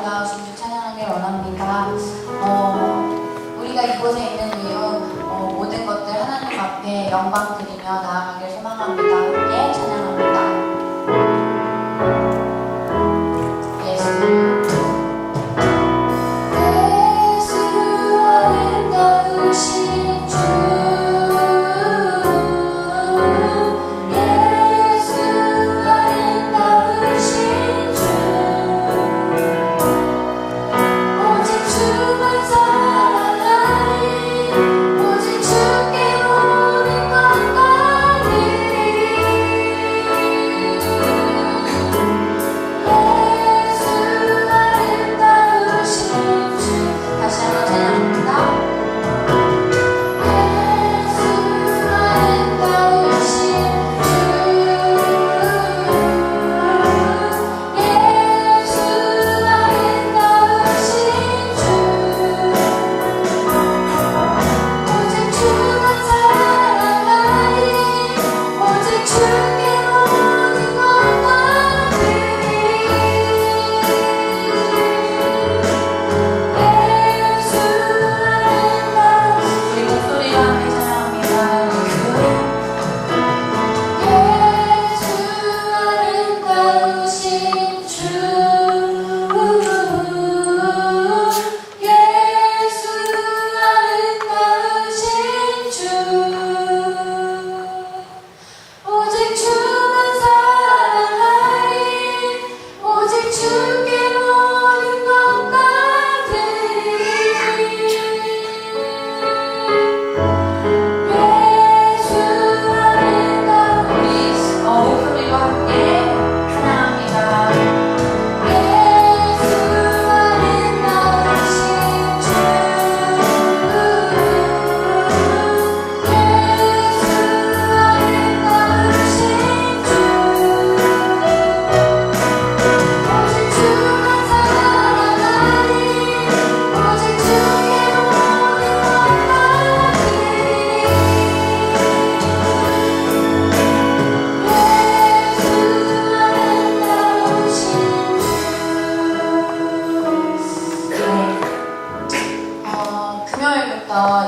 아름다우신 주 찬양하길 원합니다. 우리가 이곳에 있는 이유 모든 것들 하나님 앞에 영광 드리며 나아가길 소망합니다. 함께 찬양합니다.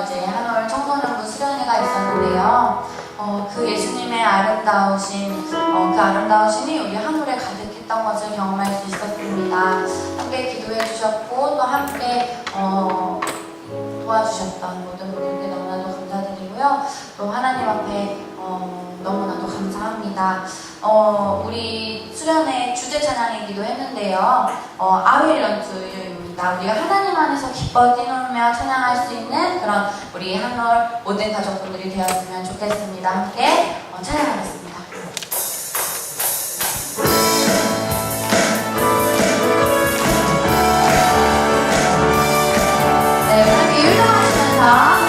이제 한올 청소년부 수련회가 있었는데요. 그 예수님의 아름다우신 그 아름다우심이 우리 한올에 가득했던 것을 경험할 수 있었습니다. 함께 기도해 주셨고 또 함께 도와주셨던 모든 분들께 너무나도 감사드리고요. 또 하나님 앞에 너무나도 감사합니다. 우리 수련회 주제 찬양이기도 했는데요. 아윌런투입니다. 우리가 하나님 안에서 기뻐 뛰놀며 찬양할 수 있는 그런 우리 한올 모든 가족분들이 되었으면 좋겠습니다. 함께 찬양하겠습니다. 네, 함께 율동하시면서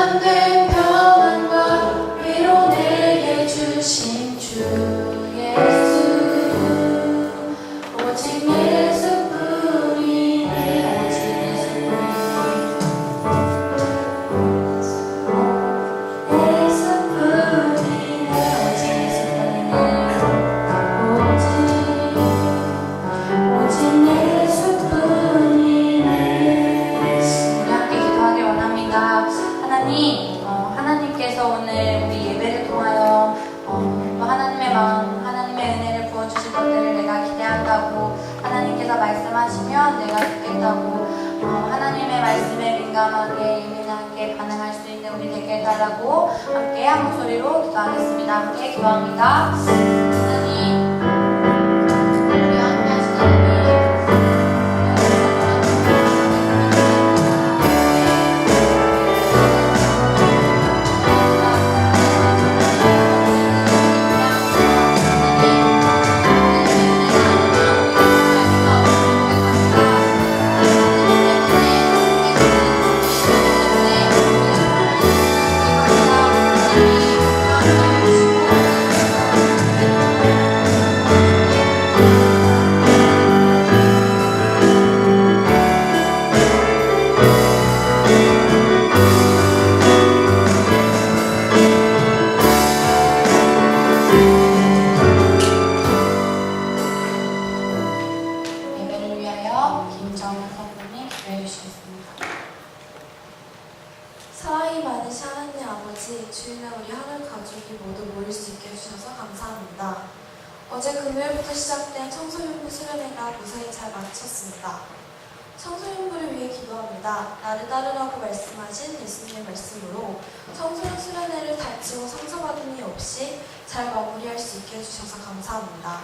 참된 평안과 위로 내게 주신 주 예수 오직 예수뿐이네 오직 예수뿐이네 오직 예수뿐이네 오직 예수뿐이네. 우리 함께 기도하길 원합니다. 하나님, 하나님께서 오늘 우리 예배를 통하여 또 하나님의 마음, 하나님의 은혜를 부어주실 것들을 내가 기대한다고 하나님께서 말씀하시면 내가 듣겠다고 하나님의 말씀에 민감하게 예민하게 반응할 수 있는 우리 되게 해달라고 함께 한 목소리로 기도하겠습니다. 함께 기도합니다. 하나님, 우리와 함께 하시는 사랑이 많으신 하나님 아버지, 주일날 우리 하늘 가족이 모두 모일 수 있게 해주셔서 감사합니다. 어제 금요일부터 시작된 청소년부 수련회가 무사히 잘 마쳤습니다. 청소년부를 위해 기도합니다. 나를 따르라고 말씀하신 예수님의 말씀으로 청소년 수련회를 다치고 상처받은 일 없이 잘 마무리할 수 있게 해주셔서 감사합니다.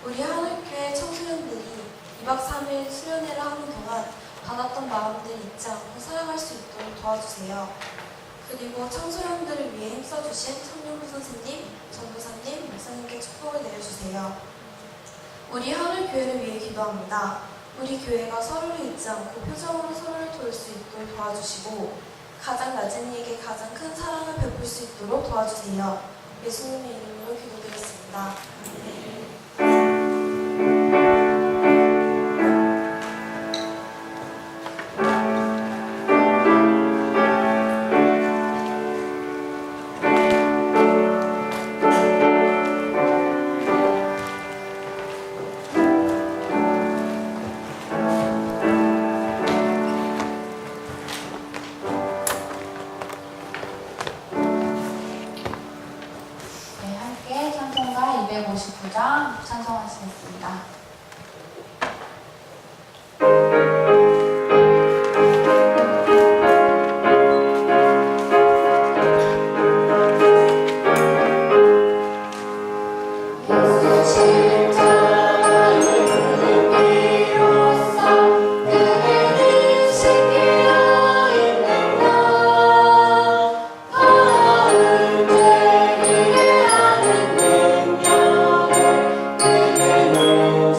우리 하늘교회 청소년들이 2박 3일 수련회를 하는 동안 받았던 마음들 잊지 않고 살아갈 수 있도록 도와주세요. 그리고 청소년들을 위해 힘써주신 청년부 선생님, 전도사님, 목사님께 축복을 내려주세요. 우리 하늘교회를 위해 기도합니다. 우리 교회가 서로를 잊지 않고 표정으로 서로를 도울 수 있도록 도와주시고 가장 낮은 이에게 가장 큰 사랑을 베풀 수 있도록 도와주세요. 예수님의 이름으로 기도드렸습니다. 네, 함께 찬송가 259장 찬송하시겠습니다. 내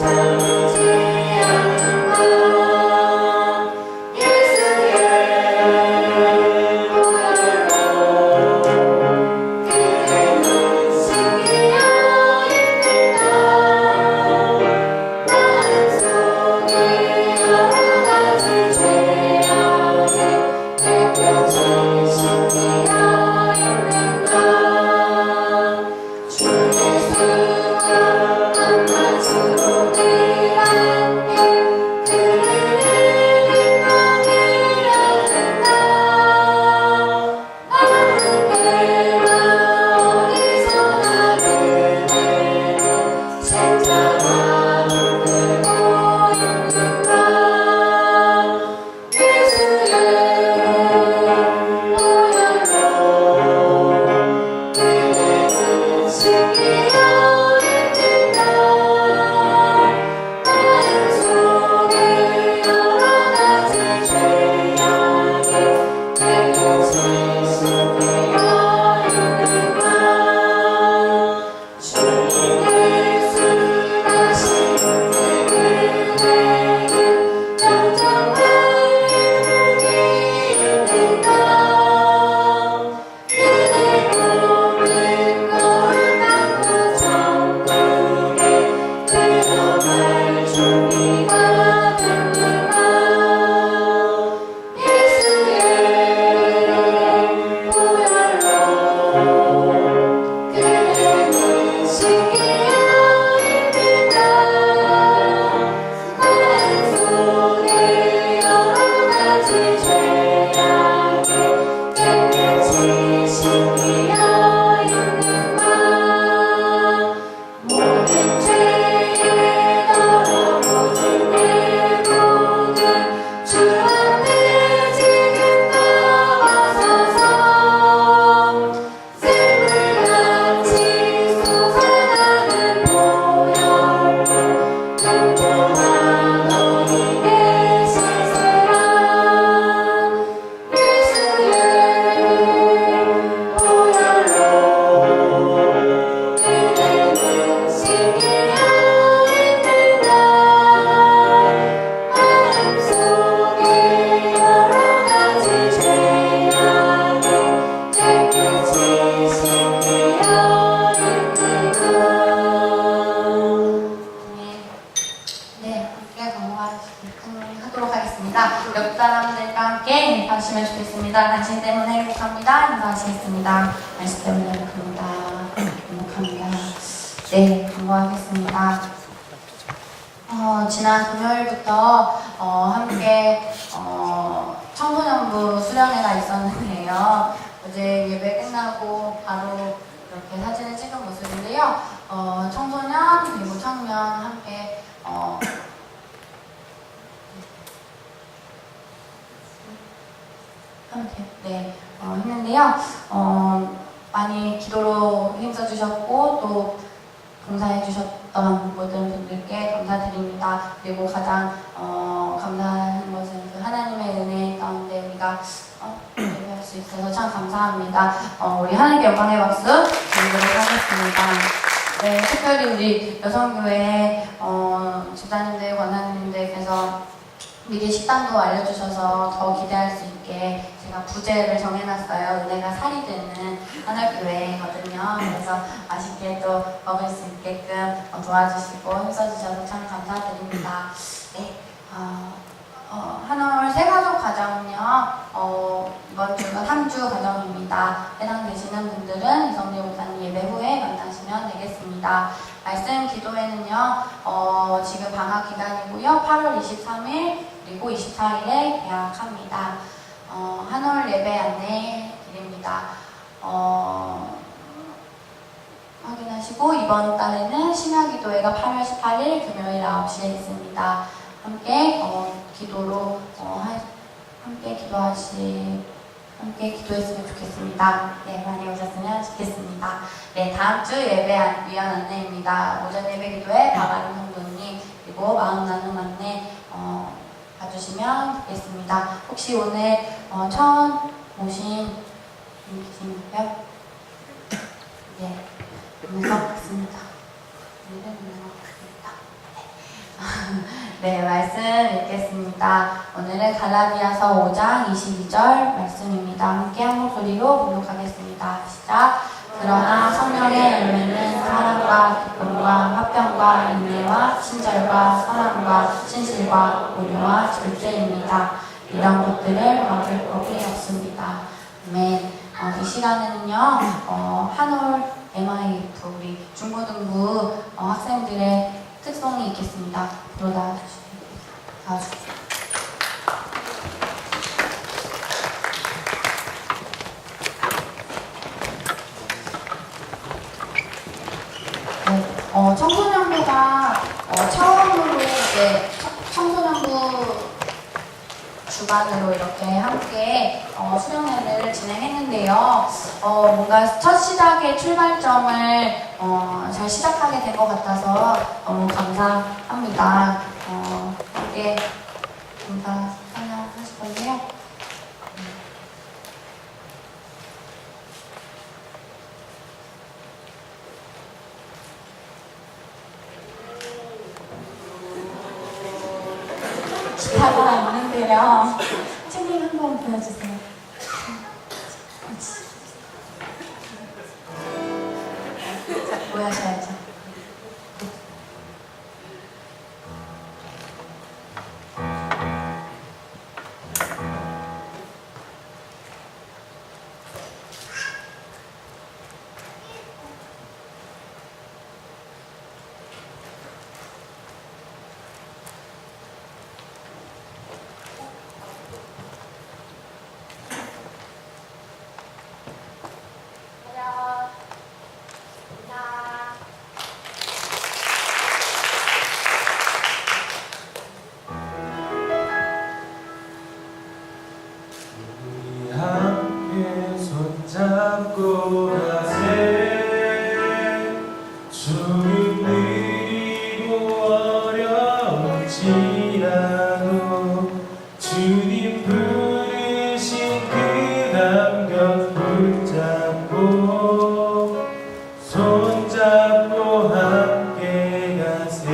행복합니다. 인사하시겠습니다. 말씀 때문에 행복합니다. 행복합니다. 네, 공부하겠습니다. 지난 금요일부터 함께 청소년부 수련회가 있었는데요. 어제 예배 끝나고 바로 이렇게 사진을 찍은 모습인데요. 청소년 그리고 청년 함께 네, 했는데요. 많이 기도로 힘써주셨고 또 봉사해주셨던 모든 분들께 감사드립니다. 그리고 가장 감사한 것은 그 하나님의 은혜 가운데 우리가 예배할 수 있어서 참 감사합니다. 우리 하나님께 영광의 박수 드리도록 하겠습니다. 네, 특별히 우리 여성교회 집사님들, 권사님들께서 미리 식단도 알려주셔서 더 기대할 수 있게 제가 부제를 정해놨어요. 은혜가 살이 되는 하늘교회거든요. 그래서 맛있게 또 먹을 수 있게끔 도와주시고 힘써주셔서 참 감사드립니다. 네, 한올 새가족 가정은요, 이번 주가 3주 가정입니다. 해당되시는 분들은 이성재 목사님 예배 후에 만나시면 되겠습니다. 말씀 기도회는요, 지금 방학 기간이고요. 8월 23일 그리고 24일에 계약합니다. 한올 예배 안내 드립니다. 확인하시고 이번 달에는 심야기도회가 8월 18일 금요일 9시에 있습니다. 함께 기도로 함께 기도했으면 좋겠습니다. 네, 많이 오셨으면 좋겠습니다. 네, 다음 주 예배 위한 안내입니다. 오전 예배 기도회 박아림 성도님 그리고 마음 나눔 안내 봐주시면 되겠습니다. 혹시 오늘 처음 오신 분 계신가요? 네, 오늘 반갑습니다. 오늘은 반갑습니다. 네, 말씀 읽겠습니다. 오늘은 갈라디아서 5장 22절 말씀입니다. 함께 한 목소리로 봉독하겠습니다. 시작. 그러나 성령의 열매는 사랑과 기쁨과 화평과 인내와 친절과 선함과 진실과 온유와 절제입니다. 이런 것들을 막을 법이 없습니다. 아멘. 이 시간에는요, 한올 MIF 우리 중고등부 학생들의 특성이 있겠습니다. 앞으로 나와주세요. 청소년부가 처음으로 이제 청소년부 주관으로 이렇게 함께 수련회를 진행했는데요. 뭔가 첫 시작의 출발점을 잘 시작하게 된 것 같아서 너무 감사합니다. 함께 감사하실 건데요. 기타가 있는데요. 책임 한번 보여주세요. 자, 보여줘야죠. 함께 손잡고 가세 주님 느리고 어려울지라도 주님 부르신 그 감격 붙잡고 손잡고 함께 가세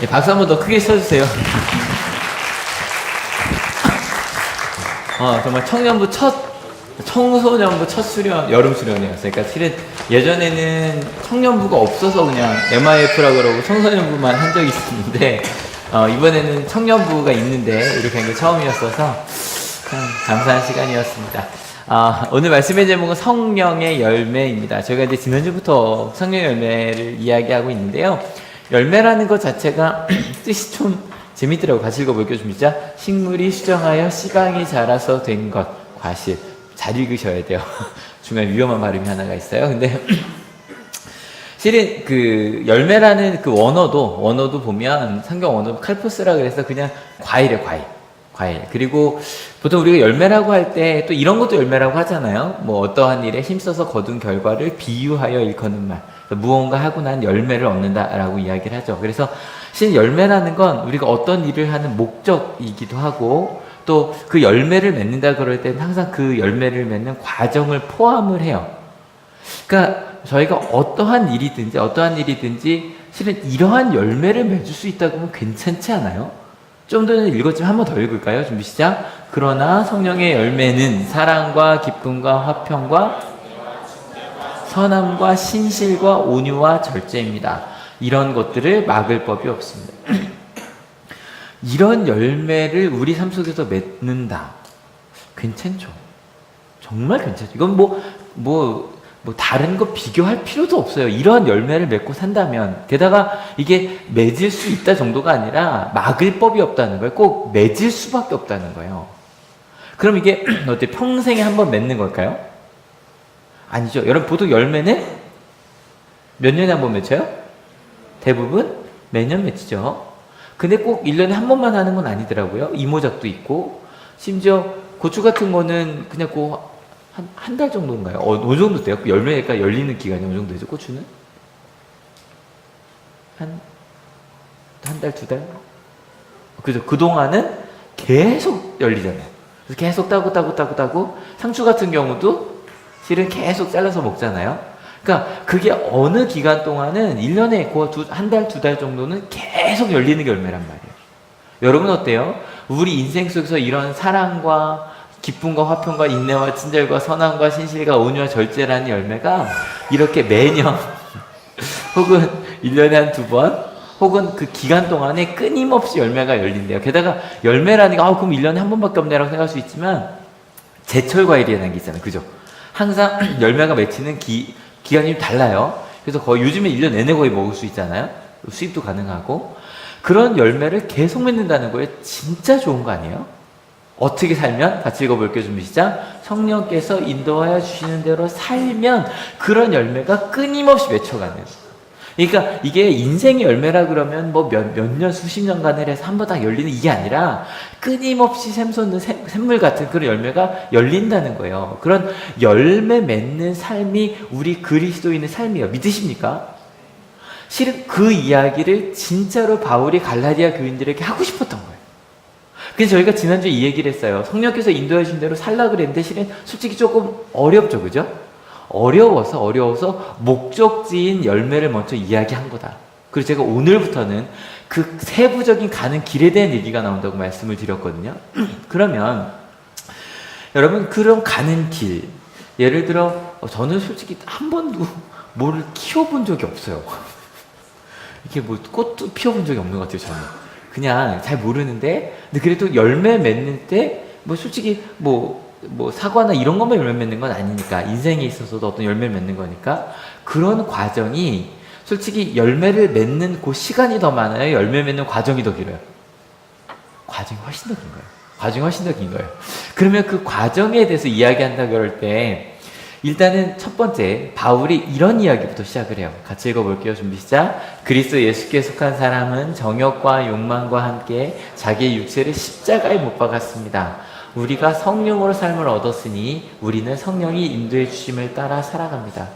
네, 박수 한 번 더 크게 쳐주세요. 정말 청소년부 첫 수련, 여름 수련이었어요. 그러니까 실은 예전에는 청년부가 없어서 그냥 MIF라 그러고 청소년부만 한 적이 있었는데, 이번에는 청년부가 있는데 이렇게 한 게 처음이었어서 참 감사한 시간이었습니다. 오늘 말씀의 제목은 성령의 열매입니다. 저희가 이제 지난주부터 성령의 열매를 이야기하고 있는데요. 열매라는 것 자체가 뜻이 좀 재밌더라고요. 같이 읽어볼게요. 좀 있자. 식물이 수정하여 씨방이 자라서 된 것, 과실. 잘 읽으셔야 돼요. 중간에 위험한 발음이 하나가 있어요. 근데 실은 그 열매라는 그 원어도 보면 성경 원어 칼포스라 그래서 그냥 과일이에요. 과일. 그리고 보통 우리가 열매라고 할 때 또 이런 것도 열매라고 하잖아요. 뭐 어떠한 일에 힘써서 거둔 결과를 비유하여 일컫는 말. 무언가 하고 난 열매를 얻는다라고 이야기를 하죠. 그래서 실 열매라는 건 우리가 어떤 일을 하는 목적이기도 하고 또 그 열매를 맺는다 그럴 때는 항상 그 열매를 맺는 과정을 포함을 해요. 그러니까 저희가 어떠한 일이든지 실은 이러한 열매를 맺을 수 있다고 하면 괜찮지 않아요? 좀 전에 읽었지만 한 번 더 읽을까요? 준비 시작. 그러나 성령의 열매는 사랑과 기쁨과 화평과 선함과 신실과 온유와 절제입니다. 이런 것들을 막을 법이 없습니다. 이런 열매를 우리 삶 속에서 맺는다. 괜찮죠? 정말 괜찮죠? 이건 뭐 다른 거 비교할 필요도 없어요. 이러한 열매를 맺고 산다면, 게다가 이게 맺을 수 있다 정도가 아니라 막을 법이 없다는 거예요. 꼭 맺을 수밖에 없다는 거예요. 그럼 이게 어때? 평생에 한 번 맺는 걸까요? 아니죠. 여러분 보통 열매는 몇 년에 한 번 맺혀요? 대부분 매년 맺히죠. 근데 꼭 1년에 한 번만 하는 건 아니더라고요. 이모작도 있고, 심지어 고추 같은 거는 그냥 한 달 정도인가요? 어느 정도 돼요? 열매가 열리는 기간이 어느 정도 되죠? 고추는? 한 달, 2달? 그죠? 그동안은 계속 열리잖아요. 그래서 계속 따고, 상추 같은 경우도 실은 계속 잘라서 먹잖아요. 그러니까 그게 어느 기간 동안은 1년에 한 달, 2달 정도는 계속 열리는 게 열매란 말이에요. 여러분 어때요? 우리 인생 속에서 이런 사랑과 기쁨과 화평과 인내와 친절과 선함과 신실과 온유와 절제라는 열매가 이렇게 매년 혹은 1년에 한 2번 혹은 그 기간 동안에 끊임없이 열매가 열린대요. 게다가 열매라는 게 그럼 1년에 한 번밖에 없네라고 생각할 수 있지만 제철 과일이라는 게 있잖아요. 그죠? 항상 열매가 맺히는 기간이 좀 달라요. 그래서 거의 요즘에 1년 내내 거의 먹을 수 있잖아요. 수입도 가능하고. 그런 열매를 계속 맺는다는 거에 진짜 좋은 거 아니에요? 어떻게 살면? 같이 읽어볼게요. 준비 시작. 성령께서 인도하여 주시는 대로 살면 그런 열매가 끊임없이 맺혀가는. 그러니까 이게 인생의 열매라 그러면 몇 년, 수십 년간을 해서 한 번 딱 열리는 이게 아니라 끊임없이 샘솟는 샘물 같은 그런 열매가 열린다는 거예요. 그런 열매 맺는 삶이 우리 그리스도인의 삶이에요. 믿으십니까? 실은 그 이야기를 진짜로 바울이 갈라디아 교인들에게 하고 싶었던 거예요. 그래서 저희가 지난주에 이 얘기를 했어요. 성령께서 인도해 주신 대로 살라 그랬는데 실은 솔직히 조금 어렵죠. 그죠? 어려워서 목적지인 열매를 먼저 이야기한 거다. 그리고 제가 오늘부터는 그 세부적인 가는 길에 대한 얘기가 나온다고 말씀을 드렸거든요. 그러면 여러분 그런 가는 길, 예를 들어 저는 솔직히 한 번도 뭐를 키워본 적이 없어요. 이렇게 꽃도 피워본 적이 없는 것 같아요. 저는 그냥 잘 모르는데, 근데 그래도 열매 맺는 때 솔직히 사과나 이런 것만 열매 맺는 건 아니니까, 인생에 있어서도 어떤 열매를 맺는 거니까 그런 과정이 솔직히 열매를 맺는 그 시간이 더 많아요? 열매 맺는 과정이 더 길어요? 과정이 훨씬 더 긴 거예요. 그러면 그 과정에 대해서 이야기한다 그럴 때 일단은 첫 번째 바울이 이런 이야기부터 시작을 해요. 같이 읽어볼게요. 준비 시작. 그리스도 예수께 속한 사람은 정욕과 욕망과 함께 자기의 육체를 십자가에 못 박았습니다. 우리가 성령으로 삶을 얻었으니 우리는 성령이 인도해 주심을 따라 살아갑시다.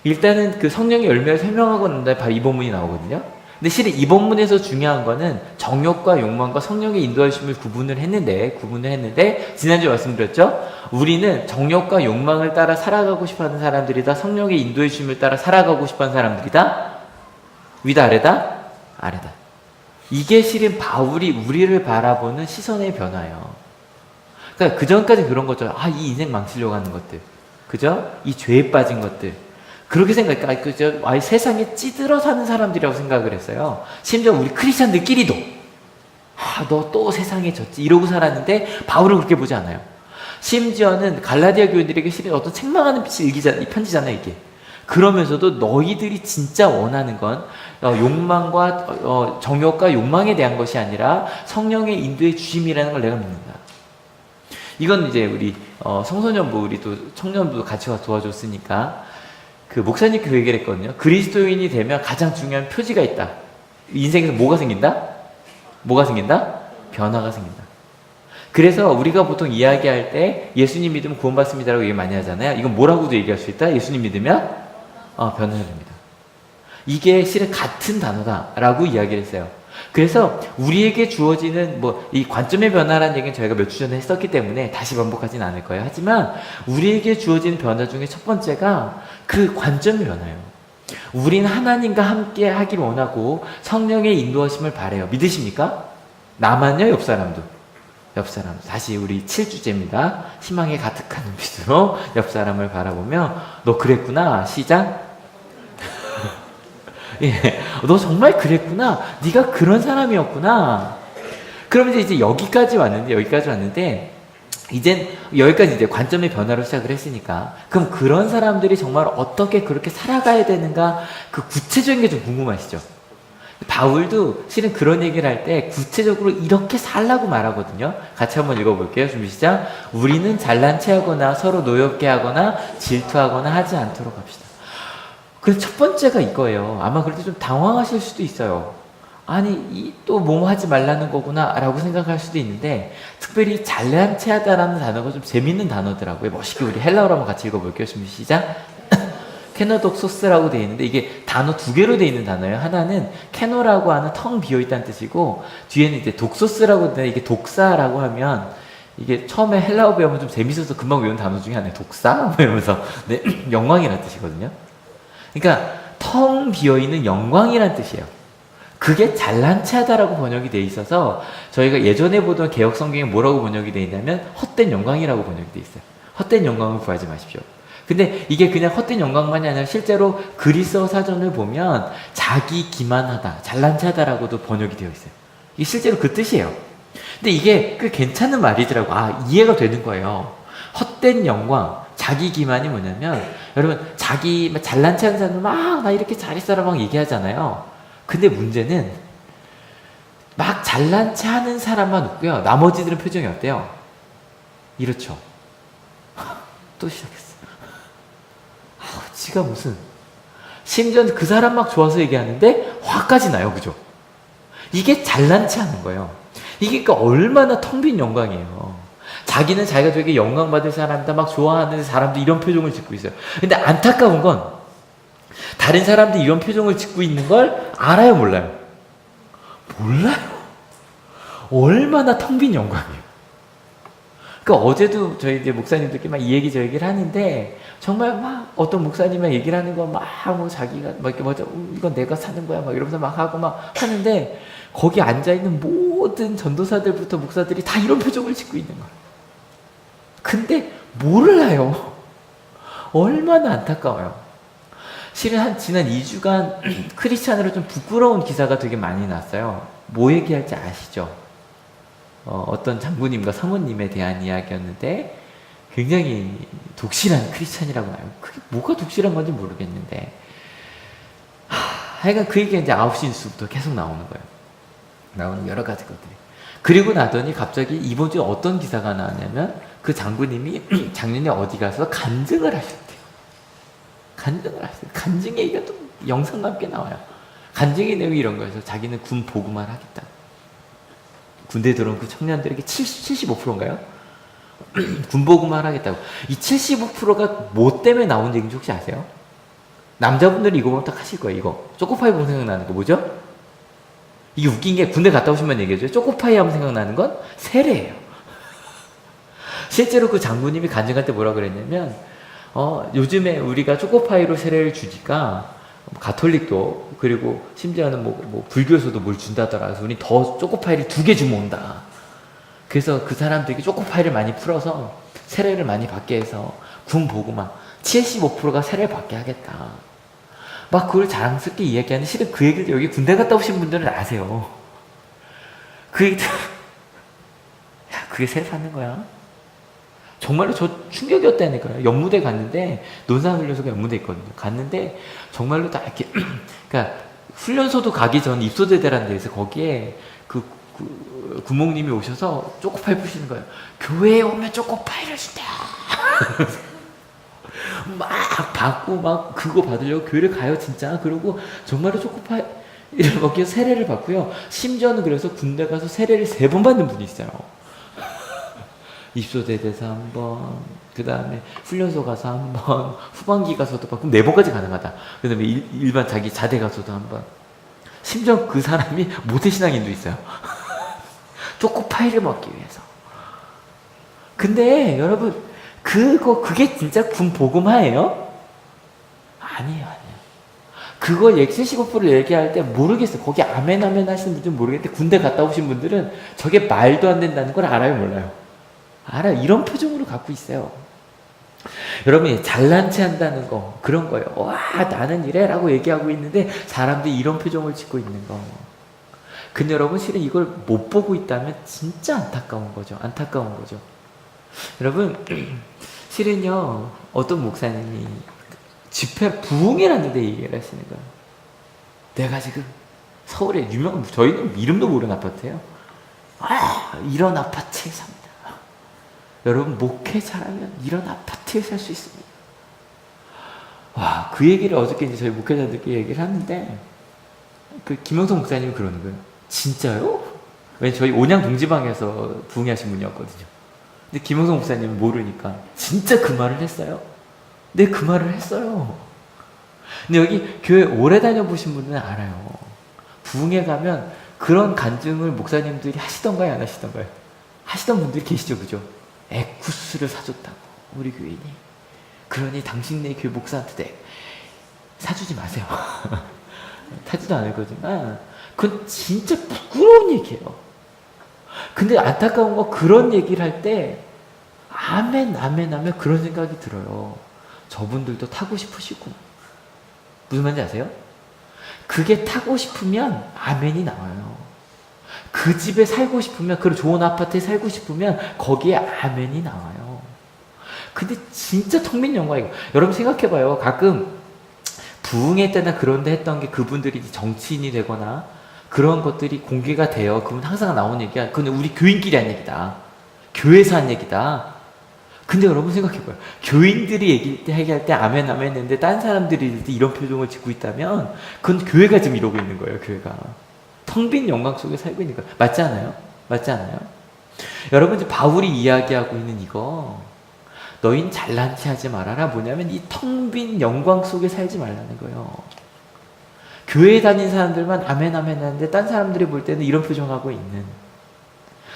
일단은 그 성령의 열매를 설명하고 난 다음에 바로 이 본문이 나오거든요. 근데 실은 이 본문에서 중요한 거는 정욕과 욕망과 성령의 인도하심을 구분을 했는데 지난주에 말씀드렸죠? 우리는 정욕과 욕망을 따라 살아가고 싶어하는 사람들이다. 성령의 인도하심을 따라 살아가고 싶어하는 사람들이다. 위다 아래다? 아래다. 이게 실은 바울이 우리를 바라보는 시선의 변화예요. 그러니까 그 전까지 그런 거죠. 이 인생 망치려고 하는 것들. 그죠? 이 죄에 빠진 것들. 그렇게 생각하니까, 그죠? 세상에 찌들어 사는 사람들이라고 생각을 했어요. 심지어 우리 크리스찬들끼리도. 너 또 세상에 졌지. 이러고 살았는데, 바울은 그렇게 보지 않아요. 심지어는 갈라디아 교인들에게 실은 어떤 책망하는 빛이 이 편지잖아요, 이게. 그러면서도 너희들이 진짜 원하는 건 욕망과 정욕과 욕망에 대한 것이 아니라 성령의 인도의 주심이라는 걸 내가 믿는다. 이건 이제 우리 청소년부, 우리 또 청년부 같이 도와줬으니까 그 목사님 그 얘기를 했거든요. 그리스도인이 되면 가장 중요한 표지가 있다. 인생에서 뭐가 생긴다? 뭐가 생긴다? 변화가 생긴다. 그래서 우리가 보통 이야기할 때 예수님 믿으면 구원받습니다라고 얘기 많이 하잖아요. 이건 뭐라고도 얘기할 수 있다? 예수님 믿으면 변화가 됩니다. 이게 실은 같은 단어다라고 이야기를 했어요. 그래서 우리에게 주어지는 이 관점의 변화라는 얘기는 저희가 몇 주 전에 했었기 때문에 다시 반복하진 않을 거예요. 하지만 우리에게 주어지는 변화 중에 첫 번째가 그 관점의 변화예요. 우린 하나님과 함께 하길 원하고 성령의 인도하심을 바라요. 믿으십니까? 나만요? 옆 사람도? 옆 사람. 다시 우리 7주째입니다. 희망에 가득한 눈빛으로 옆 사람을 바라보며 너 그랬구나. 시작. 예, 너 정말 그랬구나. 네가 그런 사람이었구나. 그러면서 이제 여기까지 왔는데 이젠 여기까지 이제 관점의 변화로 시작을 했으니까 그럼 그런 사람들이 정말 어떻게 그렇게 살아가야 되는가 그 구체적인 게 좀 궁금하시죠? 바울도 실은 그런 얘기를 할 때 구체적으로 이렇게 살라고 말하거든요. 같이 한번 읽어볼게요. 준비 시작. 우리는 잘난 체하거나 서로 노엽게 하거나 질투하거나 하지 않도록 합시다. 그래서 첫 번째가 이거예요. 아마 그럴 때 좀 당황하실 수도 있어요. 아니 또 뭐뭐 하지 말라는 거구나 라고 생각할 수도 있는데 특별히 잘난 체하다라는 단어가 좀 재밌는 단어더라고요. 멋있게 우리 헬라어로 한번 같이 읽어볼게요. 준비 시작. 케노독소스라고 되어 있는데 이게 단어 두 개로 되어 있는 단어예요. 하나는 케노라고 하는 텅 비어있다는 뜻이고 뒤에는 이제 독소스라고 되는데 이게 독사라고 하면 이게 처음에 헬라어 배우면 좀 재밌어서 금방 외운 단어 중에 하나예요. 독사? 이러면서 네, 영광이라는 뜻이거든요. 그러니까 텅 비어있는 영광이라는 뜻이에요. 그게 잘난 체하다라고 번역이 되어 있어서 저희가 예전에 보던 개역 성경에 뭐라고 번역이 되어 있냐면 헛된 영광이라고 번역이 되어 있어요. 헛된 영광을 구하지 마십시오. 근데 이게 그냥 헛된 영광만이 아니라 실제로 그리스어 사전을 보면 자기 기만하다, 잘난 체하다라고도 번역이 되어 있어요. 이게 실제로 그 뜻이에요. 근데 이게 꽤 괜찮은 말이더라고. 이해가 되는 거예요. 헛된 영광, 자기 기만이 뭐냐면 여러분 자기 잘난 체하는 사람은 나 이렇게 잘했어라 막 얘기하잖아요. 근데 문제는 막 잘난 체하는 사람만 웃고요. 나머지들은 표정이 어때요? 이렇죠. 또 시작했어. 지가 무슨 심지어 그 사람 막 좋아서 얘기하는데 화까지 나요. 그죠? 이게 잘난 체하는 거예요. 이게 그러니까 얼마나 텅 빈 영광이에요. 자기는 자기가 되게 영광받을 사람이다 막 좋아하는 사람도 이런 표정을 짓고 있어요. 근데 안타까운 건 다른 사람들이 이런 표정을 짓고 있는 걸 알아요? 몰라요? 몰라요. 얼마나 텅 빈 영광이에요. 그러니까 어제도 저희 이제 목사님들끼리 막 이 얘기 저 얘기를 하는데 정말 막 어떤 목사님이랑 얘기를 하는 거 막 하고 자기가 막 이렇게 먼저 이건 내가 사는 거야 막 이러면서 막 하고 막 하는데 거기 앉아 있는 모든 전도사들부터 목사들이 다 이런 표정을 짓고 있는 거예요. 근데 몰라요. 얼마나 안타까워요. 실은 지난 2주간 크리스찬으로 좀 부끄러운 기사가 되게 많이 났어요. 뭐 얘기할지 아시죠? 어떤 장군님과 사모님에 대한 이야기였는데 굉장히 독실한 크리스찬이라고 나요. 그게 뭐가 독실한 건지 모르겠는데 하여간 그 얘기가 이제 9시 뉴스부터 계속 나오는 거예요. 나오는 여러 가지 것들이. 그리고 나더니 갑자기 이번 주에 어떤 기사가 나왔냐면 그 장군님이 작년에 어디 가서 간증을 하셨대요. 간증을 하셨어요. 간증 얘기가 또 영상과 함께 나와요. 간증의 내용이 이런 거여서 자기는 군 보고만 하겠다. 군대에 들어온 그 청년들에게 75%인가요? 군 보고만 하겠다고. 이 75%가 뭐 때문에 나온 얘기인지 혹시 아세요? 남자분들이 이거 보면 딱 하실 거예요. 이거 초코파이 보면 생각나는 거 뭐죠? 이게 웃긴 게 군대 갔다 오시면 얘기해줘요. 초코파이 하면 생각나는 건 세례예요. 실제로 그 장군님이 간증할 때 뭐라 그랬냐면 요즘에 우리가 초코파이로 세례를 주니까 가톨릭도 그리고 심지어는 뭐 불교에서도 뭘 준다더라. 그래서 우리 더 초코파이를 2개 주면 온다. 그래서 그 사람들이 초코파이를 많이 풀어서 세례를 많이 받게 해서 군 보고만 75%가 세례를 받게 하겠다. 막 그걸 자랑스럽게 이야기하는, 실은 그 얘기를 여기 군대 갔다 오신 분들은 아세요. 그 얘기들, 야, 그게 세례 받는 거야? 정말로 저 충격이었다니까요. 연무대 갔는데, 논산훈련소가 연무대 있거든요. 갔는데, 정말로 다 이렇게, 그러니까, 훈련소도 가기 전 입소대대라는 데에서 거기에 구목님이 오셔서 초코파이 푸시는 거예요. 교회에 오면 초코파이를 준다. 막 받고 막 그거 받으려고 교회를 가요 진짜. 그리고 정말로 초코파이를 먹기 위해서 세례를 받고요. 심지어는 그래서 군대 가서 세례를 3번 받는 분이 있어요. 입소대대에서 1번, 그 다음에 훈련소 가서 1번, 후반기 가서도 받고 4번까지 가능하다. 그 다음에 일반 자기 자대 가서도 1번. 심지어 그 사람이 모태신앙인도 있어요. 초코파이를 먹기 위해서. 근데 여러분, 그게 진짜 군 복음화예요? 아니에요. 그거 75%를 얘기할 때 모르겠어요. 거기 아멘 하시는 분들은 모르겠는데, 군대 갔다 오신 분들은 저게 말도 안 된다는 걸 알아요, 몰라요? 알아요. 이런 표정으로 갖고 있어요. 여러분이 잘난 체 한다는 거, 그런 거예요. 와, 나는 이래 라고 얘기하고 있는데 사람들이 이런 표정을 짓고 있는 거. 근데 여러분, 실은 이걸 못 보고 있다면 진짜 안타까운 거죠. 여러분, 실은요, 어떤 목사님이 집회 부흥회라는 데 얘기를 하시는 거예요. 내가 지금 서울에 유명한, 저희는 이름도 모르는 아파트예요. 이런 아파트에 삽니다. 여러분, 목회 잘하면 이런 아파트에 살 수 있습니다. 와, 그 얘기를 어저께 이제 저희 목회자들께 얘기를 하는데, 그 김영성 목사님이 그러는 거예요. 진짜요? 왜냐면 저희 온양 동지방에서 부흥회 하신 분이었거든요. 근데 김영성 목사님은 모르니까 진짜 그 말을 했어요. 네, 그 말을 했어요. 근데 여기 교회 오래 다녀보신 분은 알아요. 부흥회 가면 그런 간증을 목사님들이 하시던가요, 안 하시던가요? 하시던 분들이 계시죠, 그죠? 에쿠스를 사줬다고, 우리 교인이. 그러니 당신네 교회 목사한테 사주지 마세요. 타지도 않을 거지만 그건 진짜 부끄러운 얘기예요. 근데 안타까운 거, 그런 얘기를 할 때 아멘 그런 생각이 들어요. 저분들도 타고 싶으시고. 무슨 말인지 아세요? 그게 타고 싶으면 아멘이 나와요. 그 집에 살고 싶으면, 그 좋은 아파트에 살고 싶으면 거기에 아멘이 나와요. 근데 진짜 텅 빈 영광이고, 여러분 생각해봐요. 가끔 부흥회 때나 그런 데 했던 게 그분들이 정치인이 되거나 그런 것들이 공개가 돼요. 그분 항상 나오는 얘기야. 그건 우리 교인끼리 한 얘기다. 교회에서 한 얘기다. 근데 여러분 생각해봐요. 교인들이 얘기할 때 아멘 했는데 딴 사람들이 이런 표정을 짓고 있다면 그건 교회가 지금 이러고 있는 거예요. 교회가 텅 빈 영광 속에 살고 있는 거예요. 맞지 않아요? 여러분, 이제 바울이 이야기하고 있는 이거, 너희는 잘난 체 하지 말아라, 뭐냐면 이 텅 빈 영광 속에 살지 말라는 거예요. 교회에 다닌 사람들만 아멘 하는데 딴 사람들이 볼 때는 이런 표정하고 있는.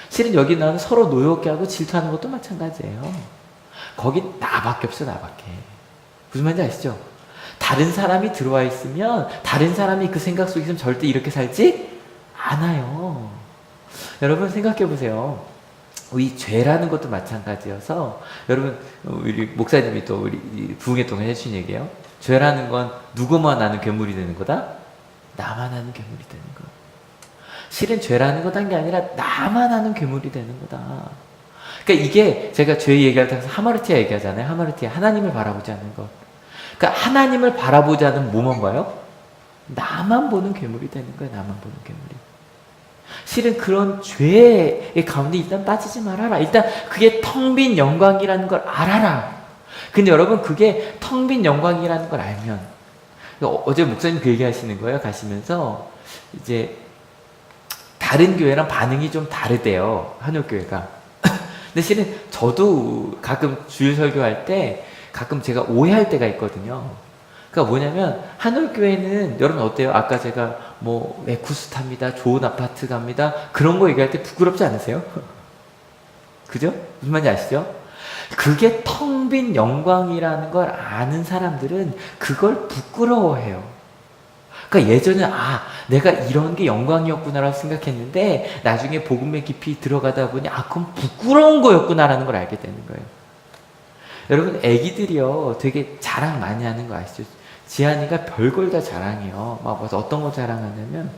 실은 여기 나는 서로 노엽게 하고 질투하는 것도 마찬가지예요. 거기 나밖에 없어, 나밖에. 무슨 말인지 아시죠? 다른 사람이 들어와 있으면, 다른 사람이 그 생각 속에 있으면 절대 이렇게 살지 않아요. 여러분 생각해 보세요. 이 죄라는 것도 마찬가지여서, 여러분, 우리 목사님이 또 우리 부흥회 동안 해주신 얘기예요. 죄라는 건 누구만 아는 괴물이 되는 거다? 나만 아는 괴물이 되는 거. 실은 죄라는 것 한 게 아니라 나만 아는 괴물이 되는 거다. 그러니까 이게 제가 죄 얘기할 때 하마르티아 얘기하잖아요. 하마르티아, 하나님을 바라보지 않는 것. 그러니까 하나님을 바라보지 않으면 뭐만 봐요? 나만 보는 괴물이 되는 거예요. 나만 보는 괴물이. 실은 그런 죄의 가운데 일단 빠지지 말아라. 일단 그게 텅 빈 영광이라는 걸 알아라. 근데 여러분, 그게 텅 빈 영광이라는 걸 알면, 어제 목사님 그 얘기 하시는 거예요. 가시면서 이제 다른 교회랑 반응이 좀 다르대요. 한옥교회가. 근데 실은 저도 가끔 주일 설교할 때 가끔 제가 오해할 때가 있거든요. 그러니까 뭐냐면, 한올교회는 여러분 어때요? 아까 제가 뭐 에쿠스 탑니다, 좋은 아파트 갑니다, 그런 거 얘기할 때 부끄럽지 않으세요? 그죠? 무슨 말인지 아시죠? 그게 텅 빈 영광이라는 걸 아는 사람들은 그걸 부끄러워해요. 그러니까 예전에 내가 이런 게 영광이었구나라고 생각했는데 나중에 복음의 깊이 들어가다 보니 그건 부끄러운 거였구나라는 걸 알게 되는 거예요. 여러분 애기들이요 되게 자랑 많이 하는 거 아시죠? 지한이가 별걸 다 자랑해요. 막 와서 어떤 거 자랑하냐면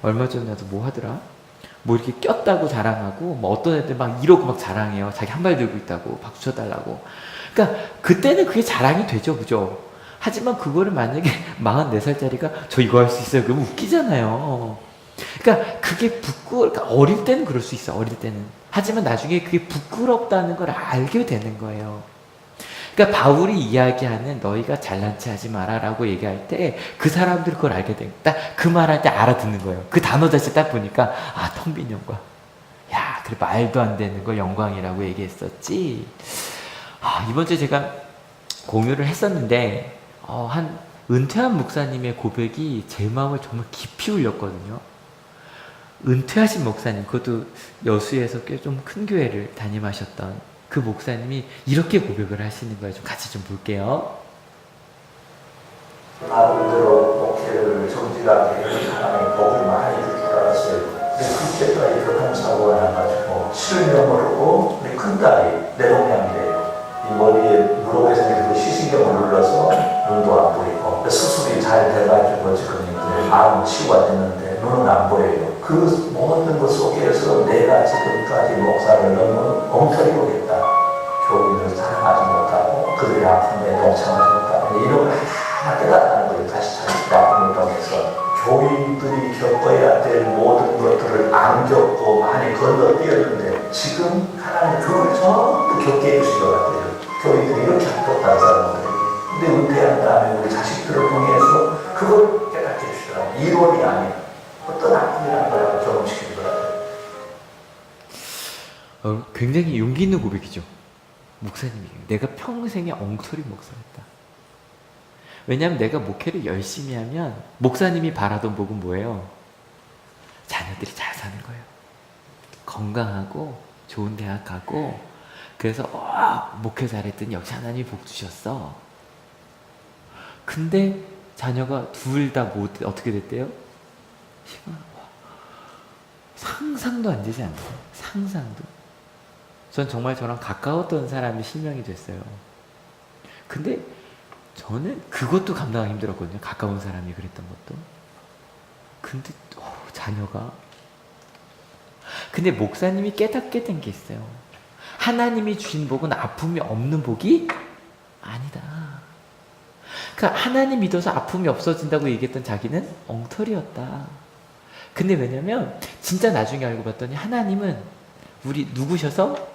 얼마 전에 나도 뭐 하더라? 뭐 이렇게 꼈다고 자랑하고 뭐 어떤 애들 막 이러고 막 자랑해요. 자기 한 발 들고 있다고 박수 쳐달라고. 그러니까 그때는 그게 자랑이 되죠, 그죠? 하지만 그거를 만약에 44살짜리가 저 이거 할 수 있어요. 그러면 웃기잖아요. 그러니까 그게 그러니까 어릴 때는 그럴 수 있어. 어릴 때는. 하지만 나중에 그게 부끄럽다는 걸 알게 되는 거예요. 그러니까 바울이 이야기하는 너희가 잘난 체 하지 마라라고 얘기할 때 그 사람들이 그걸 알게 돼. 딱 그 말할 때 알아듣는 거예요. 그 단어 자체 딱 보니까 텅 빈 영광. 야, 그래 말도 안 되는 걸 영광이라고 얘기했었지. 이번 주에 제가 공유를 했었는데 한 은퇴한 목사님의 고백이 제 마음을 정말 깊이 울렸거든요. 은퇴하신 목사님, 그것도 여수에서 꽤 좀 큰 교회를 담임하셨던 그 목사님이 이렇게 고백을 하시는 거예요. 좀 같이 좀 볼게요. 나름대로 목회를 정직하게 하나님 복을 많이 줄 줄 알았어요. 근데 그때가 교통사고가 나가지고 실명으로 우리 큰딸이 뇌동양이래요. 이 머리에 무릎에서 이렇게 시신경을 눌러서 눈도 안 보이고 수술이 잘 돼가지고 지금 이제 암 치유가 됐는데 눈은 안 보여요. 그 모든 것 속에서 내가 지금까지 목사를 너무 엉터리로 했다. 교인을 사랑하지 못하고 그들의 아픔에 동참하지 못하고 이런 걸 하나 깨닫는 거예요. 다시 자기 아픔을 통해서 교인들이 겪어야 될 모든 것들을 안 겪고 많이 건너뛰었는데 지금 하나님 그걸 전부 겪게 해주신 것 같아요. 교인들이 이렇게 아팠다는 사람들에게. 근데 은퇴한 다음에 우리 자식들을 통해서 그걸 깨닫게 해주시더라고요. 이론이 아니라 어떤 아픔이라는 걸 경험시키더라고요. 굉장히 용기 있는 고백이죠. 목사님이 내가 평생에 엉터리 목사였다. 왜냐하면 내가 목회를 열심히 하면 목사님이 바라던 복은 뭐예요? 자녀들이 잘 사는 거예요. 건강하고 좋은 대학 가고 그래서 목회 잘했더니 역시 하나님이 복 주셨어. 근데 자녀가 둘 다 어떻게 됐대요? 상상도 안 되지 않나요? 상상도. 전 정말 저랑 가까웠던 사람이 실명이 됐어요. 근데 저는 그것도 감당하기 힘들었거든요. 가까운 사람이 그랬던 것도. 근데 자녀가. 근데 목사님이 깨닫게 된 게 있어요. 하나님이 주신 복은 아픔이 없는 복이 아니다. 그러니까 하나님 믿어서 아픔이 없어진다고 얘기했던 자기는 엉터리였다. 근데 왜냐면 진짜 나중에 알고 봤더니 하나님은 우리 누구셔서?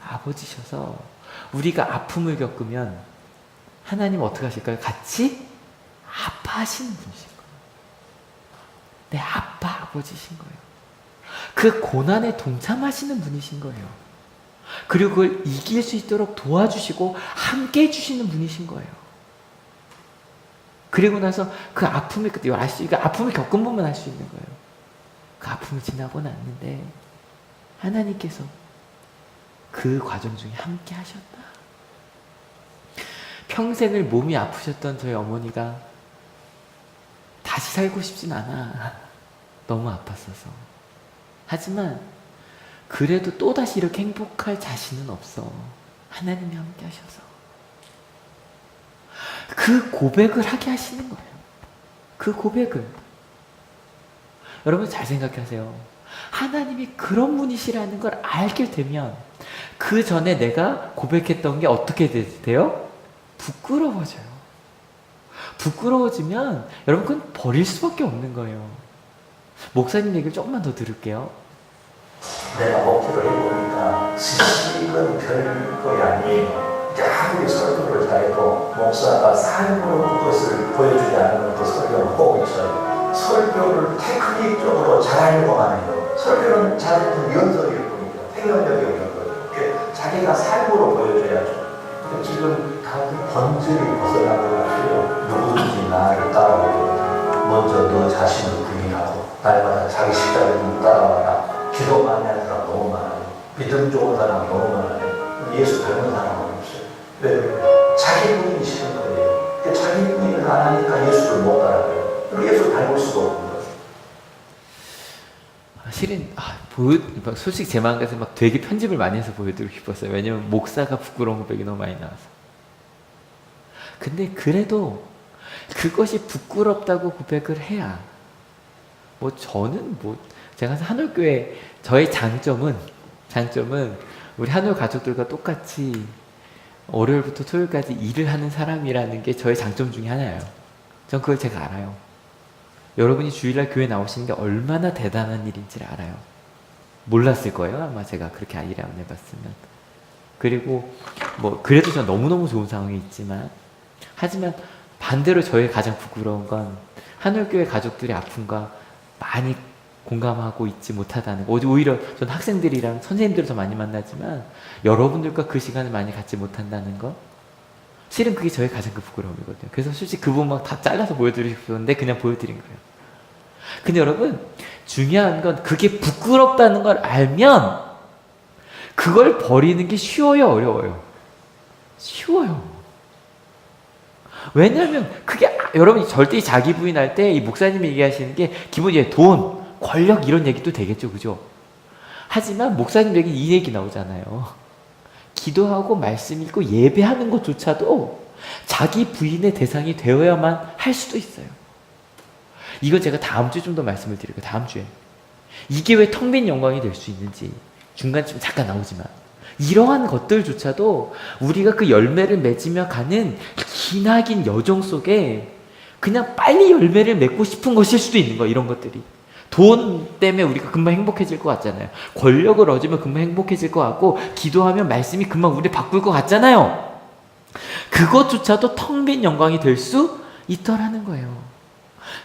아버지셔서 우리가 아픔을 겪으면 하나님 어떻게 하실까요? 같이 아파하시는 분이신 거예요. 내 아버지신 거예요. 그 고난에 동참하시는 분이신 거예요. 그리고 그걸 이길 수 있도록 도와주시고 함께 해주시는 분이신 거예요. 그리고 나서 그 아픔을 그때 아픔을 겪은 분만 알 수 있는 거예요. 그 아픔을 지나고 났는데 하나님께서 그 과정 중에 함께 하셨다. 평생을 몸이 아프셨던 저희 어머니가 다시 살고 싶진 않아. 너무 아팠어서. 하지만 그래도 또다시 이렇게 행복할 자신은 없어. 하나님이 함께 하셔서. 그 고백을 하게 하시는 거예요. 그 고백을. 여러분 잘 생각하세요. 하나님이 그런 분이시라는 걸 알게 되면 그 전에 내가 고백했던 게 어떻게 돼요? 부끄러워져요. 부끄러워지면 여러분 그건 버릴 수밖에 없는 거예요. 목사님 얘기를 조금만 더 들을게요. 내가 목표를 해보니까 지식은 별거이 아니에요. 아무리 설교를 잘해도 목사가 삶으로 그것을 보여주지 않으면 그 설교는 꼭 있어요. 설교를 테크닉적으로 잘하려고만 해요. 설교는 잘해도 연설일 뿐이죠. 생명력이 없는 거죠. 자기가 삶으로 보여줘야죠. 지금 다들 본질을 벗어난 것 같아요. 누구든지 나를 따라오고 먼저 너 자신을 부인하고 날마다 자기 십자가를 따라와라. 기도 많이 하는 사람 너무 많아요. 믿음 좋은 사람 너무 많아요. 예수 닮은 사람은 없어요. 왜 그래요? 자기 부인이 싫은 거예요. 자기 부인을 안 하니까 예수를 못 따라가요. 계속 닮을 수가 없고요. 실은 막 솔직히 제 마음에서 막 되게 편집을 많이 해서 보여드리고 싶었어요. 왜냐면 목사가 부끄러운 고백이 너무 많이 나와서. 근데 그래도 그것이 부끄럽다고 고백을 해야 뭐 저는 뭐 제가 한올교회 저의 장점은 우리 한올 가족들과 똑같이 월요일부터 토요일까지 일을 하는 사람이라는 게 저의 장점 중에 하나예요. 전 그걸 제가 알아요. 여러분이 주일날 교회 나오시는 게 얼마나 대단한 일인지를 알아요. 몰랐을 거예요. 아마 제가 그렇게 일을 안 해봤으면. 그리고 뭐 그래도 전 너무너무 좋은 상황이 있지만 하지만 반대로 저의 가장 부끄러운 건 한올교회 가족들의 아픔과 많이 공감하고 있지 못하다는 거. 오히려 전 학생들이랑 선생님들을 더 많이 만나지만 여러분들과 그 시간을 많이 갖지 못한다는 거. 실은 그게 저의 가장 큰 부끄러움이거든요. 그래서 솔직히 그 부분 막 다 잘라서 보여드리고 싶었는데 그냥 보여드린 거예요. 근데 여러분 중요한 건 그게 부끄럽다는 걸 알면 그걸 버리는 게 쉬워요, 어려워요? 쉬워요. 왜냐하면 그게 여러분이 절대 자기 부인할 때 이 목사님이 얘기하시는 게 기본이 돈, 권력 이런 얘기도 되겠죠, 그죠? 하지만 목사님 얘기 이 얘기 나오잖아요. 기도하고 말씀 읽고 예배하는 것조차도 자기 부인의 대상이 되어야만 할 수도 있어요. 이거 제가 다음 주에 좀 더 말씀을 드릴게요. 다음 주에. 이게 왜 텅 빈 영광이 될 수 있는지 중간쯤 잠깐 나오지만 이러한 것들조차도 우리가 그 열매를 맺으며 가는 기나긴 여정 속에 그냥 빨리 열매를 맺고 싶은 것일 수도 있는 거예요. 이런 것들이. 돈 때문에 우리가 금방 행복해질 것 같잖아요. 권력을 얻으면 금방 행복해질 것 같고 기도하면 말씀이 금방 우리 바꿀 것 같잖아요. 그것조차도 텅 빈 영광이 될 수 있더라는 거예요.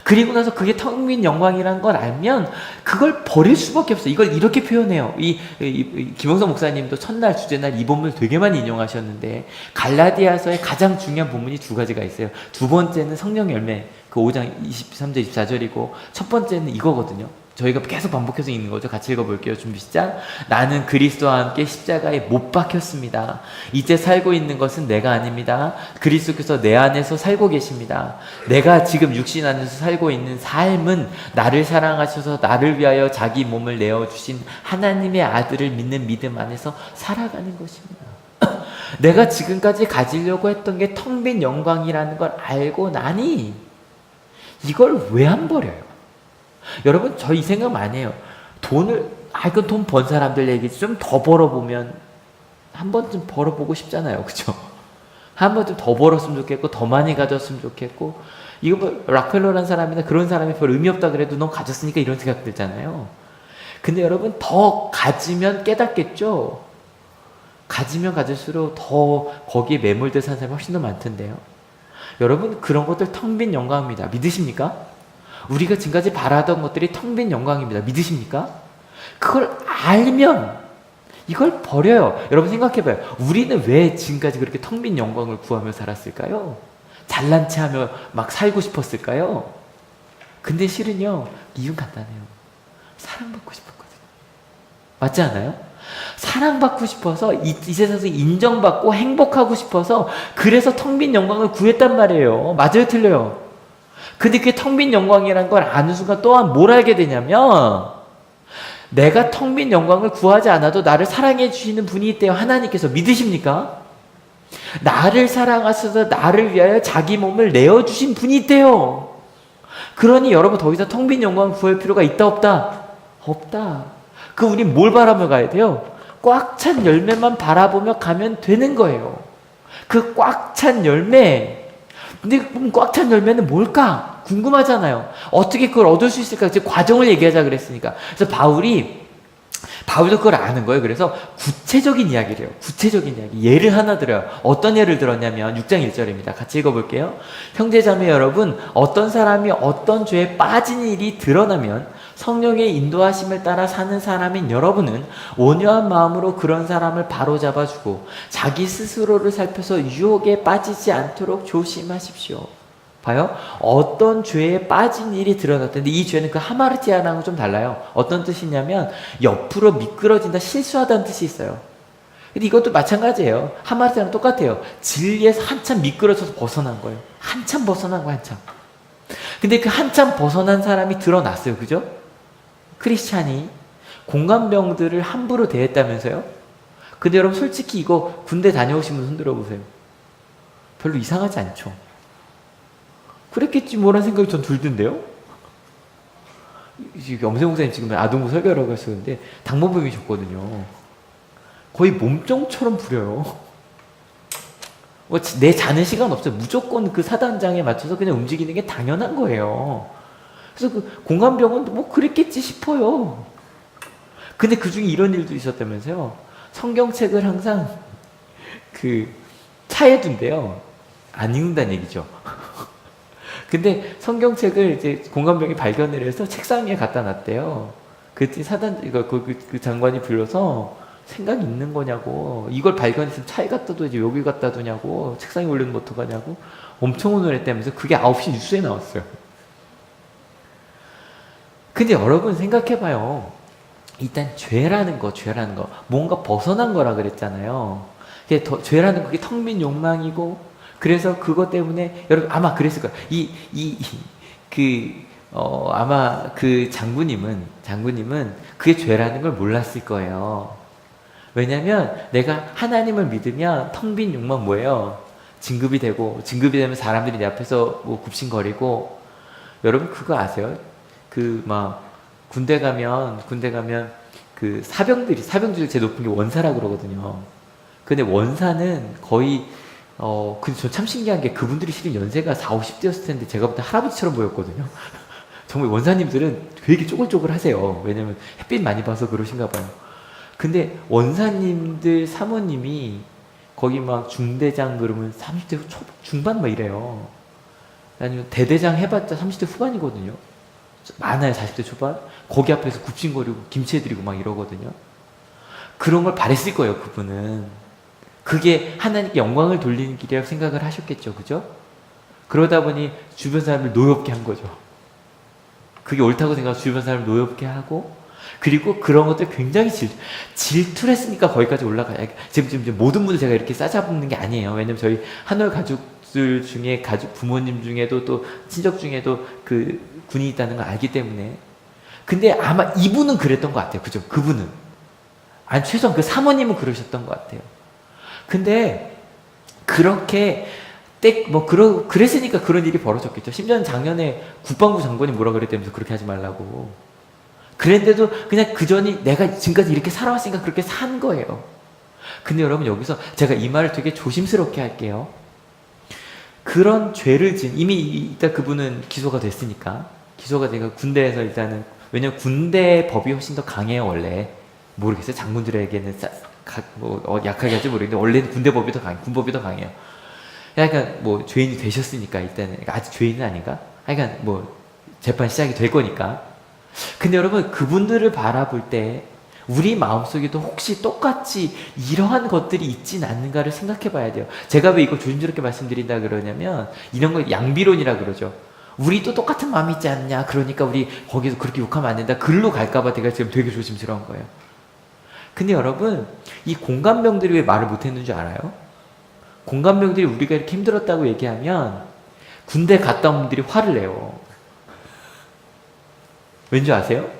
그리고 나서 그게 텅 빈 영광이라는 걸 알면 그걸 버릴 수밖에 없어요. 이걸 이렇게 표현해요. 김영선 목사님도 첫날 주제날 이 본문을 되게 많이 인용하셨는데 갈라디아서의 가장 중요한 본문이 두 가지가 있어요. 두 번째는 성령 열매 그 5장 23절 24절이고 첫 번째는 이거거든요. 저희가 계속 반복해서 읽는 거죠. 같이 읽어볼게요. 준비 시작. 나는 그리스도와 함께 십자가에 못 박혔습니다. 이제 살고 있는 것은 내가 아닙니다. 그리스도께서 내 안에서 살고 계십니다. 내가 지금 육신 안에서 살고 있는 삶은 나를 사랑하셔서 나를 위하여 자기 몸을 내어주신 하나님의 아들을 믿는 믿음 안에서 살아가는 것입니다. 내가 지금까지 가지려고 했던 게 텅 빈 영광이라는 걸 알고 나니 이걸 왜 안 버려요? 여러분 저 이 생각 많이 해요. 이건 돈 번 사람들 얘기지 좀 더 벌어보면 한 번쯤 벌어보고 싶잖아요. 그죠? 한 번쯤 더 벌었으면 좋겠고 더 많이 가졌으면 좋겠고 이거 뭐 락펠러라는 사람이나 그런 사람이 별 의미 없다 그래도 넌 가졌으니까 이런 생각 들잖아요. 근데 여러분 더 가지면 깨닫겠죠? 가지면 가질수록 더 거기에 매몰돼서 사는 사람이 훨씬 더 많던데요. 여러분 그런 것들 텅 빈 영광입니다. 믿으십니까? 우리가 지금까지 바라던 것들이 텅 빈 영광입니다. 믿으십니까? 그걸 알면 이걸 버려요. 여러분 생각해봐요. 우리는 왜 지금까지 그렇게 텅 빈 영광을 구하며 살았을까요? 잘난 체 하며 막 살고 싶었을까요? 근데 실은요, 이유는 간단해요. 사랑받고 싶었거든요. 맞지 않아요? 사랑받고 싶어서 이 세상에서 인정받고 행복하고 싶어서 그래서 텅 빈 영광을 구했단 말이에요. 맞아요? 틀려요? 근데 그게 텅 빈 영광이라는 걸 아는 순간 또한 뭘 알게 되냐면 내가 텅 빈 영광을 구하지 않아도 나를 사랑해 주시는 분이 있대요. 하나님께서. 믿으십니까? 나를 사랑하셔서 나를 위하여 자기 몸을 내어주신 분이 있대요. 그러니 여러분 더 이상 텅 빈 영광을 구할 필요가 있다 없다? 없다. 우린 뭘 바라며 가야 돼요? 꽉 찬 열매만 바라보며 가면 되는 거예요. 그 꽉 찬 열매. 근데 꽉 찬 열매는 뭘까? 궁금하잖아요. 어떻게 그걸 얻을 수 있을까? 지금 과정을 얘기하자 그랬으니까. 그래서 바울도 그걸 아는 거예요. 그래서 구체적인 이야기를 해요. 구체적인 이야기. 예를 하나 들어요. 어떤 예를 들었냐면 6장 1절입니다. 같이 읽어볼게요. 형제자매 여러분, 어떤 사람이 어떤 죄에 빠진 일이 드러나면 성령의 인도하심을 따라 사는 사람인 여러분은 온유한 마음으로 그런 사람을 바로잡아주고 자기 스스로를 살펴서 유혹에 빠지지 않도록 조심하십시오. 봐요. 어떤 죄에 빠진 일이 드러났는데 이 죄는 그 하마르티아랑은 좀 달라요. 어떤 뜻이냐면 옆으로 미끄러진다, 실수하다는 뜻이 있어요. 근데 이것도 마찬가지예요. 하마르티아랑 똑같아요. 진리에서 한참 미끄러져서 벗어난 거예요. 한참 벗어난 거예요. 한참. 근데 그 한참 벗어난 사람이 드러났어요. 그죠? 크리스찬이 공감병들을 함부로 대했다면서요? 근데 여러분 솔직히 이거 군대 다녀오신 분 손들어 보세요. 별로 이상하지 않죠? 그랬겠지 뭐라는 생각이 전 들던데요? 엄세 목사님 지금 아동부 설교라고 하시는데 당모범이 줬거든요. 거의 몸종처럼 부려요. 내 자는 시간 없어요. 무조건 그 사단장에 맞춰서 그냥 움직이는 게 당연한 거예요. 그래서 그 공감병은 뭐 그랬겠지 싶어요. 근데 그 중에 이런 일도 있었다면서요. 성경책을 항상 그 차에 둔대요. 안 읽는다는 얘기죠. 근데 성경책을 이제 공감병이 발견을 해서 책상 위에 갖다 놨대요. 그때 그 장관이 불러서 생각이 있는 거냐고, 이걸 발견했으면 차에 갖다 두지 여기 갖다 두냐고, 책상에 올려놓으면 어떡하냐고 엄청 혼돈했다면서 그게 9시 뉴스에 나왔어요. 근데 여러분 생각해봐요. 일단 죄라는 거 뭔가 벗어난 거라 그랬잖아요. 죄라는 그게 텅 빈 욕망이고, 그래서 그것 때문에 여러분 아마 그랬을 거예요. 아마 그 장군님은 그게 죄라는 걸 몰랐을 거예요. 왜냐면 내가 하나님을 믿으면 텅 빈 욕망 뭐예요? 진급이 되면 사람들이 내 앞에서 뭐 굽신거리고. 여러분 그거 아세요? 군대 가면 그 사병들이 제일 높은 게 원사라고 그러거든요. 근데 원사는 거의 근데 저 참 신기한 게 그분들이 실은 연세가 40, 50대였을 텐데 제가 볼 때 할아버지처럼 보였거든요. 정말 원사님들은 되게 쪼글쪼글 하세요. 왜냐면 햇빛 많이 봐서 그러신가 봐요. 근데 원사님들 사모님이 거기 막 중대장 그러면 30대 중반 막 이래요. 아니면 대대장 해봤자 30대 후반이거든요. 많아요, 40대 초반. 거기 앞에서 굽신거리고 김치 해드리고 막 이러거든요. 그런 걸 바랬을 거예요, 그분은. 그게 하나님께 영광을 돌리는 길이라고 생각을 하셨겠죠, 그죠? 그러다 보니 주변 사람을 노엽게 한 거죠. 그게 옳다고 생각하고 주변 사람을 노엽게 하고, 그리고 그런 것들 굉장히 질투를 했으니까 거기까지 올라가요. 지금 모든 분들 제가 이렇게 싸잡는 게 아니에요. 왜냐면 저희 한올 가족들 중에 부모님 중에도 또 친척 중에도 그 군이 있다는 걸 알기 때문에. 근데 아마 이분은 그랬던 것 같아요. 그죠? 그분은. 아니, 최소한 그 사모님은 그러셨던 것 같아요. 근데 그렇게 그랬으니까 그런 일이 벌어졌겠죠. 심지어는 작년에 국방부 장관이 뭐라 그랬다면서 그렇게 하지 말라고. 그랬는데도 그냥 그전이 내가 지금까지 이렇게 살아왔으니까 그렇게 산 거예요. 근데 여러분 여기서 제가 이 말을 되게 조심스럽게 할게요. 그런 죄를 이미 일단 그분은 기소가 됐으니까. 기소가 되니까 군대에서 일단은, 왜냐면 군대 법이 훨씬 더 강해요, 원래. 모르겠어요. 장군들에게는 약하게 할지 모르겠는데, 원래는 군대 법이 더 강해요. 군법이 더 강해요. 약간 죄인이 되셨으니까, 일단은. 아직 죄인은 아닌가? 하여간 재판 시작이 될 거니까. 근데 여러분, 그분들을 바라볼 때 우리 마음속에도 혹시 똑같이 이러한 것들이 있진 않는가를 생각해 봐야 돼요. 제가 왜 이거 조심스럽게 말씀드린다 그러냐면, 이런 걸 양비론이라 그러죠. 우리도 똑같은 마음이 있지 않냐, 그러니까 우리 거기서 그렇게 욕하면 안 된다, 글로 갈까봐 제가 지금 되게 조심스러운 거예요. 근데 여러분, 이 공감병들이 왜 말을 못했는 줄 알아요? 공감병들이 우리가 이렇게 힘들었다고 얘기하면 군대 갔다 온 분들이 화를 내요. 왠지 아세요?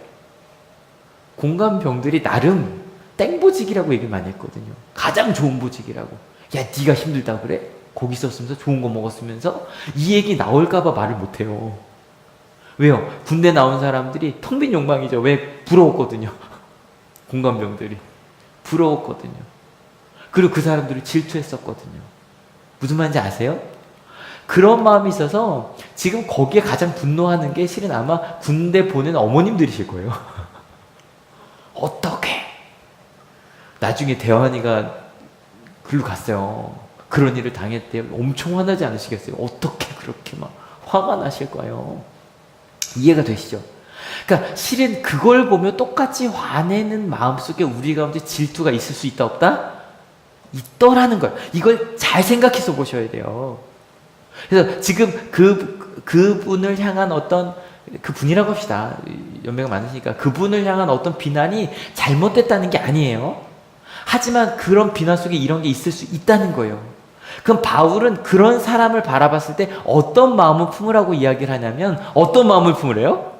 공감병들이 나름 땡보직이라고 얘기 많이 했거든요. 가장 좋은 보직이라고. 야, 네가 힘들다고 그래? 거기 있었으면서 좋은 거 먹었으면서? 이 얘기 나올까봐 말을 못해요. 왜요? 군대 나온 사람들이 텅 빈 욕망이죠. 왜? 부러웠거든요. 공감병들이 부러웠거든요. 그리고 그 사람들을 질투했었거든요. 무슨 말인지 아세요? 그런 마음이 있어서 지금 거기에 가장 분노하는 게 실은 아마 군대 보낸 어머님들이실 거예요. 어떻게? 나중에 대환이가 글로 갔어요. 그런 일을 당했대요. 엄청 화나지 않으시겠어요? 어떻게 그렇게 막 화가 나실 거예요? 이해가 되시죠? 그러니까 실은 그걸 보면 똑같이 화내는 마음속에 우리 가운데 질투가 있을 수 있다 없다? 있더라는 거예요. 이걸 잘 생각해서 보셔야 돼요. 그래서 지금 그분을 향한 어떤, 그분이라고 합시다. 연배가 많으시니까 그분을 향한 어떤 비난이 잘못됐다는 게 아니에요. 하지만 그런 비난 속에 이런 게 있을 수 있다는 거예요. 그럼 바울은 그런 사람을 바라봤을 때 어떤 마음을 품으라고 이야기를 하냐면 어떤 마음을 품으래요?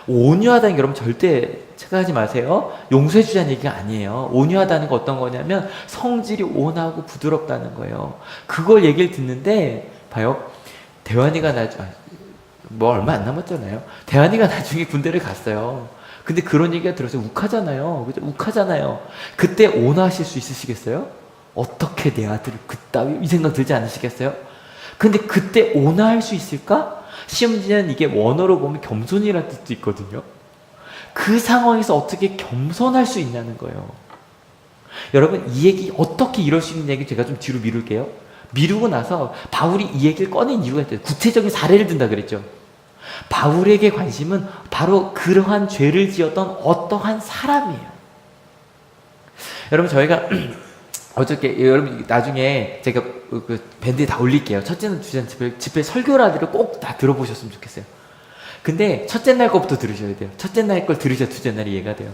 온유하다는 게 여러분 절대 착각하지 마세요. 용서해 주자는 얘기가 아니에요. 온유하다는 거 어떤 거냐면 성질이 온하고 부드럽다는 거예요. 그걸 얘기를 듣는데 봐요. 대환이가 뭐 얼마 안 남았잖아요. 대환이가 나중에 군대를 갔어요. 근데 그런 얘기가 들어서 욱하잖아요. 그죠? 욱하잖아요. 그때 온화하실 수 있으시겠어요? 어떻게 내 아들을 그따위 이 생각 들지 않으시겠어요? 근데 그때 온화할 수 있을까? 심지어는 이게 원어로 보면 겸손이라는 뜻도 있거든요. 그 상황에서 어떻게 겸손할 수 있냐는 거예요. 여러분 이 얘기 어떻게 이럴 수 있는 얘기 제가 좀 뒤로 미룰게요. 미루고 나서 바울이 이 얘기를 꺼낸 이유가 있어요. 구체적인 사례를 든다 그랬죠. 바울에게 관심은 바로 그러한 죄를 지었던 어떠한 사람이에요. 여러분 저희가 어저께 여러분 나중에 제가 그 밴드에 다 올릴게요. 첫째는 두째는 집회 설교라들을 꼭 다 들어보셨으면 좋겠어요. 근데 첫째 날 거부터 들으셔야 돼요. 첫째 날 걸 들으셔야 둘째 날이 이해가 돼요.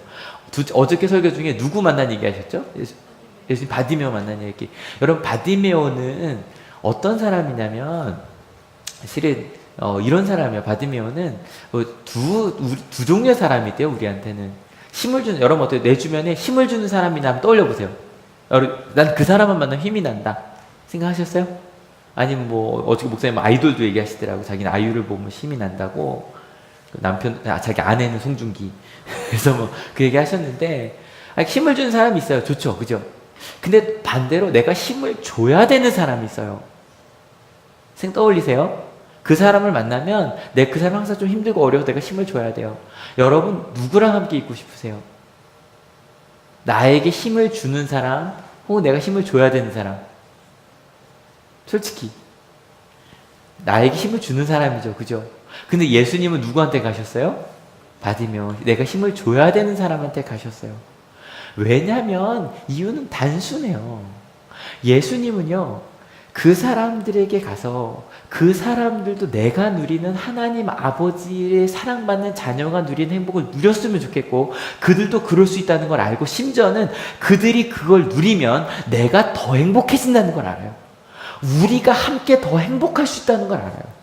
어저께 설교 중에 누구 만난 얘기 하셨죠? 예수님 바디메오 만난 얘기. 여러분 바디메오는 어떤 사람이냐면 실은 이런 사람이에요. 바디메오는 두 종류의 사람이 있대요. 우리한테는 힘을 주는 여러분 어때요? 내 주변에 힘을 주는 사람이나 한번 떠올려 보세요. 난 그 사람만 만나면 힘이 난다 생각하셨어요? 아니면 뭐 어저께 목사님 아이돌도 얘기하시더라고. 자기는 아이유를 보면 힘이 난다고. 자기 아내는 송중기. 그래서 뭐 그 얘기 하셨는데 힘을 주는 사람이 있어요. 좋죠, 그죠? 근데 반대로 내가 힘을 줘야 되는 사람이 있어요. 생 떠올리세요? 그 사람을 만나면 그 사람 항상 좀 힘들고 어려워서 내가 힘을 줘야 돼요. 여러분 누구랑 함께 있고 싶으세요? 나에게 힘을 주는 사람 혹은 내가 힘을 줘야 되는 사람. 솔직히 나에게 힘을 주는 사람이죠. 그죠? 근데 예수님은 누구한테 가셨어요? 바디메오. 내가 힘을 줘야 되는 사람한테 가셨어요. 왜냐하면 이유는 단순해요. 예수님은요 그 사람들에게 가서 그 사람들도 내가 누리는 하나님 아버지의 사랑받는 자녀가 누리는 행복을 누렸으면 좋겠고 그들도 그럴 수 있다는 걸 알고 심지어는 그들이 그걸 누리면 내가 더 행복해진다는 걸 알아요. 우리가 함께 더 행복할 수 있다는 걸 알아요.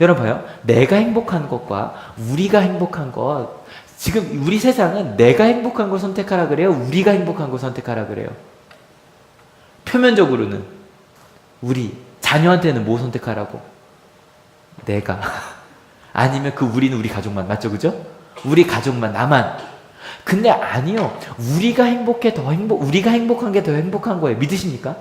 여러분 봐요. 내가 행복한 것과 우리가 행복한 것 지금 우리 세상은 내가 행복한 걸 선택하라 그래요? 우리가 행복한 걸 선택하라 그래요? 표면적으로는 우리 자녀한테는 뭐 선택하라고? 내가 아니면 그 우리는 우리 가족만 맞죠? 그죠? 우리 가족만 나만. 근데 아니요. 우리가 우리가 행복한 게 더 행복한 거예요. 믿으십니까?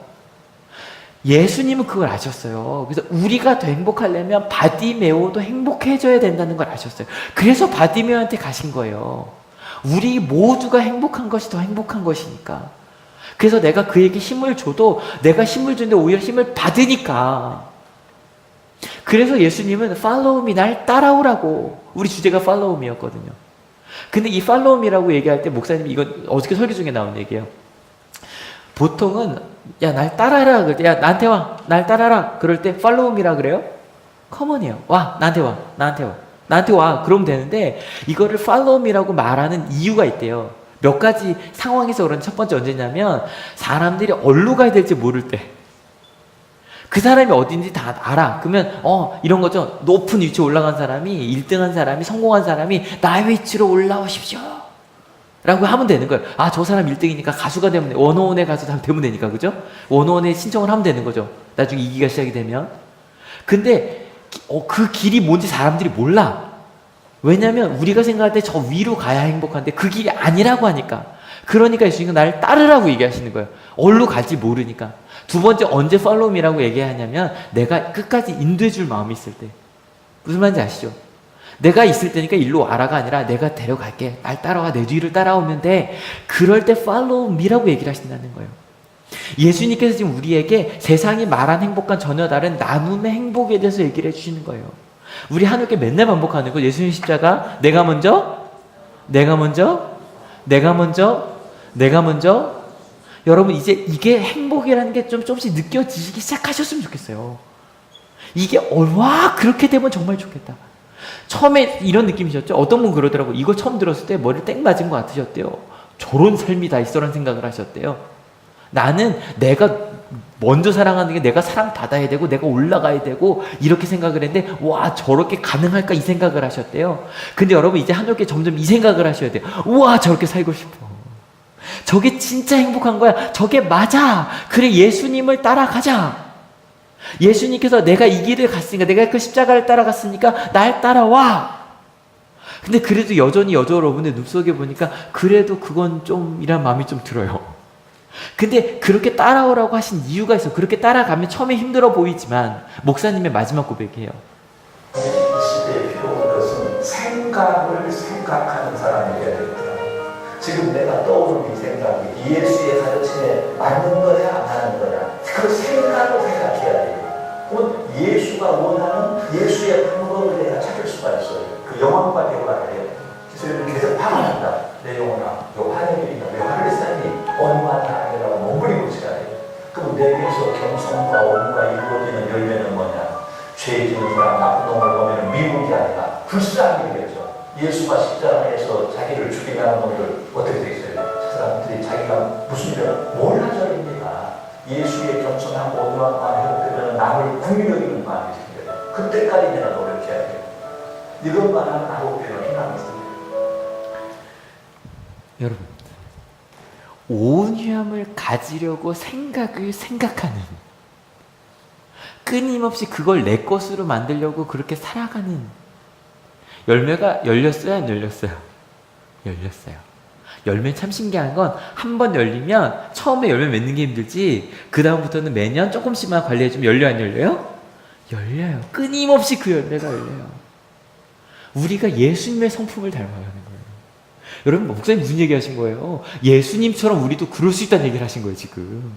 예수님은 그걸 아셨어요. 그래서 우리가 더 행복하려면 바디메오도 행복해져야 된다는 걸 아셨어요. 그래서 바디메오한테 가신 거예요. 우리 모두가 행복한 것이 더 행복한 것이니까. 그래서 내가 그에게 힘을 줘도 내가 힘을 주는데 오히려 힘을 받으니까. 그래서 예수님은 follow me, 날 따라오라고. 우리 주제가 follow me였거든요. 근데 이 follow me라고 얘기할 때 목사님이 이건 어저께 설교 중에 나온 얘기예요. 보통은 야 날 따라라 그럴 때 야 나한테 와 날 따라라 그럴 때 follow me라 그래요? comeon이에요. 와 나한테 와 그러면 되는데 이거를 follow me라고 말하는 이유가 있대요. 몇 가지 상황에서 그런 첫 번째 언제냐면 사람들이 어디로 가야 될지 모를 때 그 사람이 어딘지 다 알아. 그러면 이런 거죠. 높은 위치에 올라간 사람이 1등한 사람이 성공한 사람이 나의 위치로 올라오십시오 라고 하면 되는 거예요. 아, 저 사람 1등이니까 가수가 되면 돼. 원어원에 가서 되면 되니까, 그죠? 원어원에 신청을 하면 되는 거죠. 나중에 2기가 시작이 되면. 근데 그 길이 뭔지 사람들이 몰라. 왜냐면 우리가 생각할 때 저 위로 가야 행복한데 그 길이 아니라고 하니까. 그러니까 예수님은 나를 따르라고 얘기하시는 거예요. 어디로 갈지 모르니까. 두 번째, 언제 follow me라고 얘기하냐면 내가 끝까지 인도해 줄 마음이 있을 때. 무슨 말인지 아시죠? 내가 있을 때니까 일로 와라가 아니라 내가 데려갈게. 날 따라와. 내 뒤를 따라오면 돼. 그럴 때 follow me라고 얘기를 하신다는 거예요. 예수님께서 지금 우리에게 세상이 말한 행복과 전혀 다른 나눔의 행복에 대해서 얘기를 해주시는 거예요. 우리 하늘께 맨날 반복하는 거 예수님 십자가 내가 먼저 여러분 이제 이게 행복이라는 게 조금씩 느껴지기 시작하셨으면 좋겠어요. 이게 와 그렇게 되면 정말 좋겠다. 처음에 이런 느낌이셨죠? 어떤 분 그러더라고. 이거 처음 들었을 때 머리를 땡 맞은 것 같으셨대요. 저런 삶이 다 있어라는 생각을 하셨대요. 나는 내가 먼저 사랑하는 게 내가 사랑받아야 되고 내가 올라가야 되고 이렇게 생각을 했는데 와 저렇게 가능할까 이 생각을 하셨대요. 근데 여러분 이제 한올께 점점 이 생각을 하셔야 돼요. 우와 저렇게 살고 싶어. 저게 진짜 행복한 거야. 저게 맞아. 그래 예수님을 따라가자. 예수님께서 내가 이 길을 갔으니까 내가 그 십자가를 따라갔으니까 날 따라와. 근데 그래도 여전히 여러분의 눈속에 보니까 그래도 그건 좀 이란 마음이 좀 들어요. 근데 그렇게 따라오라고 하신 이유가 있어. 그렇게 따라가면 처음에 힘들어 보이지만 목사님의 마지막 고백이에요. 이 시대에 필요한 것은 생각을 생각하는 사람이 되어야 됩니다. 지금 내가 떠오르는 이 생각이 예수의 가르침에 맞는 거야 안 하는 거야 그 생각을 생각해야 돼요. 곧 예수가 원하는 예수의 방법을 내가 찾을 수가 있어요. 그 영혼과 대화를 해요. 그래서 이렇게 계속 화가 난다. 내 영혼아 너 화낼 일이다. 왜 화를 냈니? 온유하다 아니라고 머무리고 있어야 돼요. 그럼 내게서 겸손과 온유가 이루어지는 열매는 뭐냐? 죄 지는 사람 나쁜 놈을 보면 미움이 아니라 불쌍함이겠죠. 예수가 십자가에서 자기를 죽이게 하는 놈들 어떻게 되겠어요? 그 사람들이 자기가 무슨 일을 뭘 하자입니까? 예수의 겸손하고 온유한 마음이 회복되면 남을 궁유여기는 마음이 생겨요. 그때까지 내가 노력해야 돼요. 이것만 하면 아홉배로 희망이 있습니다. 여러분 온유함을 가지려고 생각하는 끊임없이 그걸 내 것으로 만들려고 그렇게 살아가는 열매가 열렸어요? 안 열렸어요? 열렸어요. 열매 참 신기한 건 한 번 열리면 처음에 열매 맺는 게 힘들지 그 다음부터는 매년 조금씩만 관리해주면 열려 안 열려요? 열려요. 끊임없이 그 열매가 열려요. 우리가 예수님의 성품을 닮아가는 거예요. 여러분 목사님 무슨 얘기 하신 거예요? 예수님처럼 우리도 그럴 수 있다는 얘기를 하신 거예요 지금.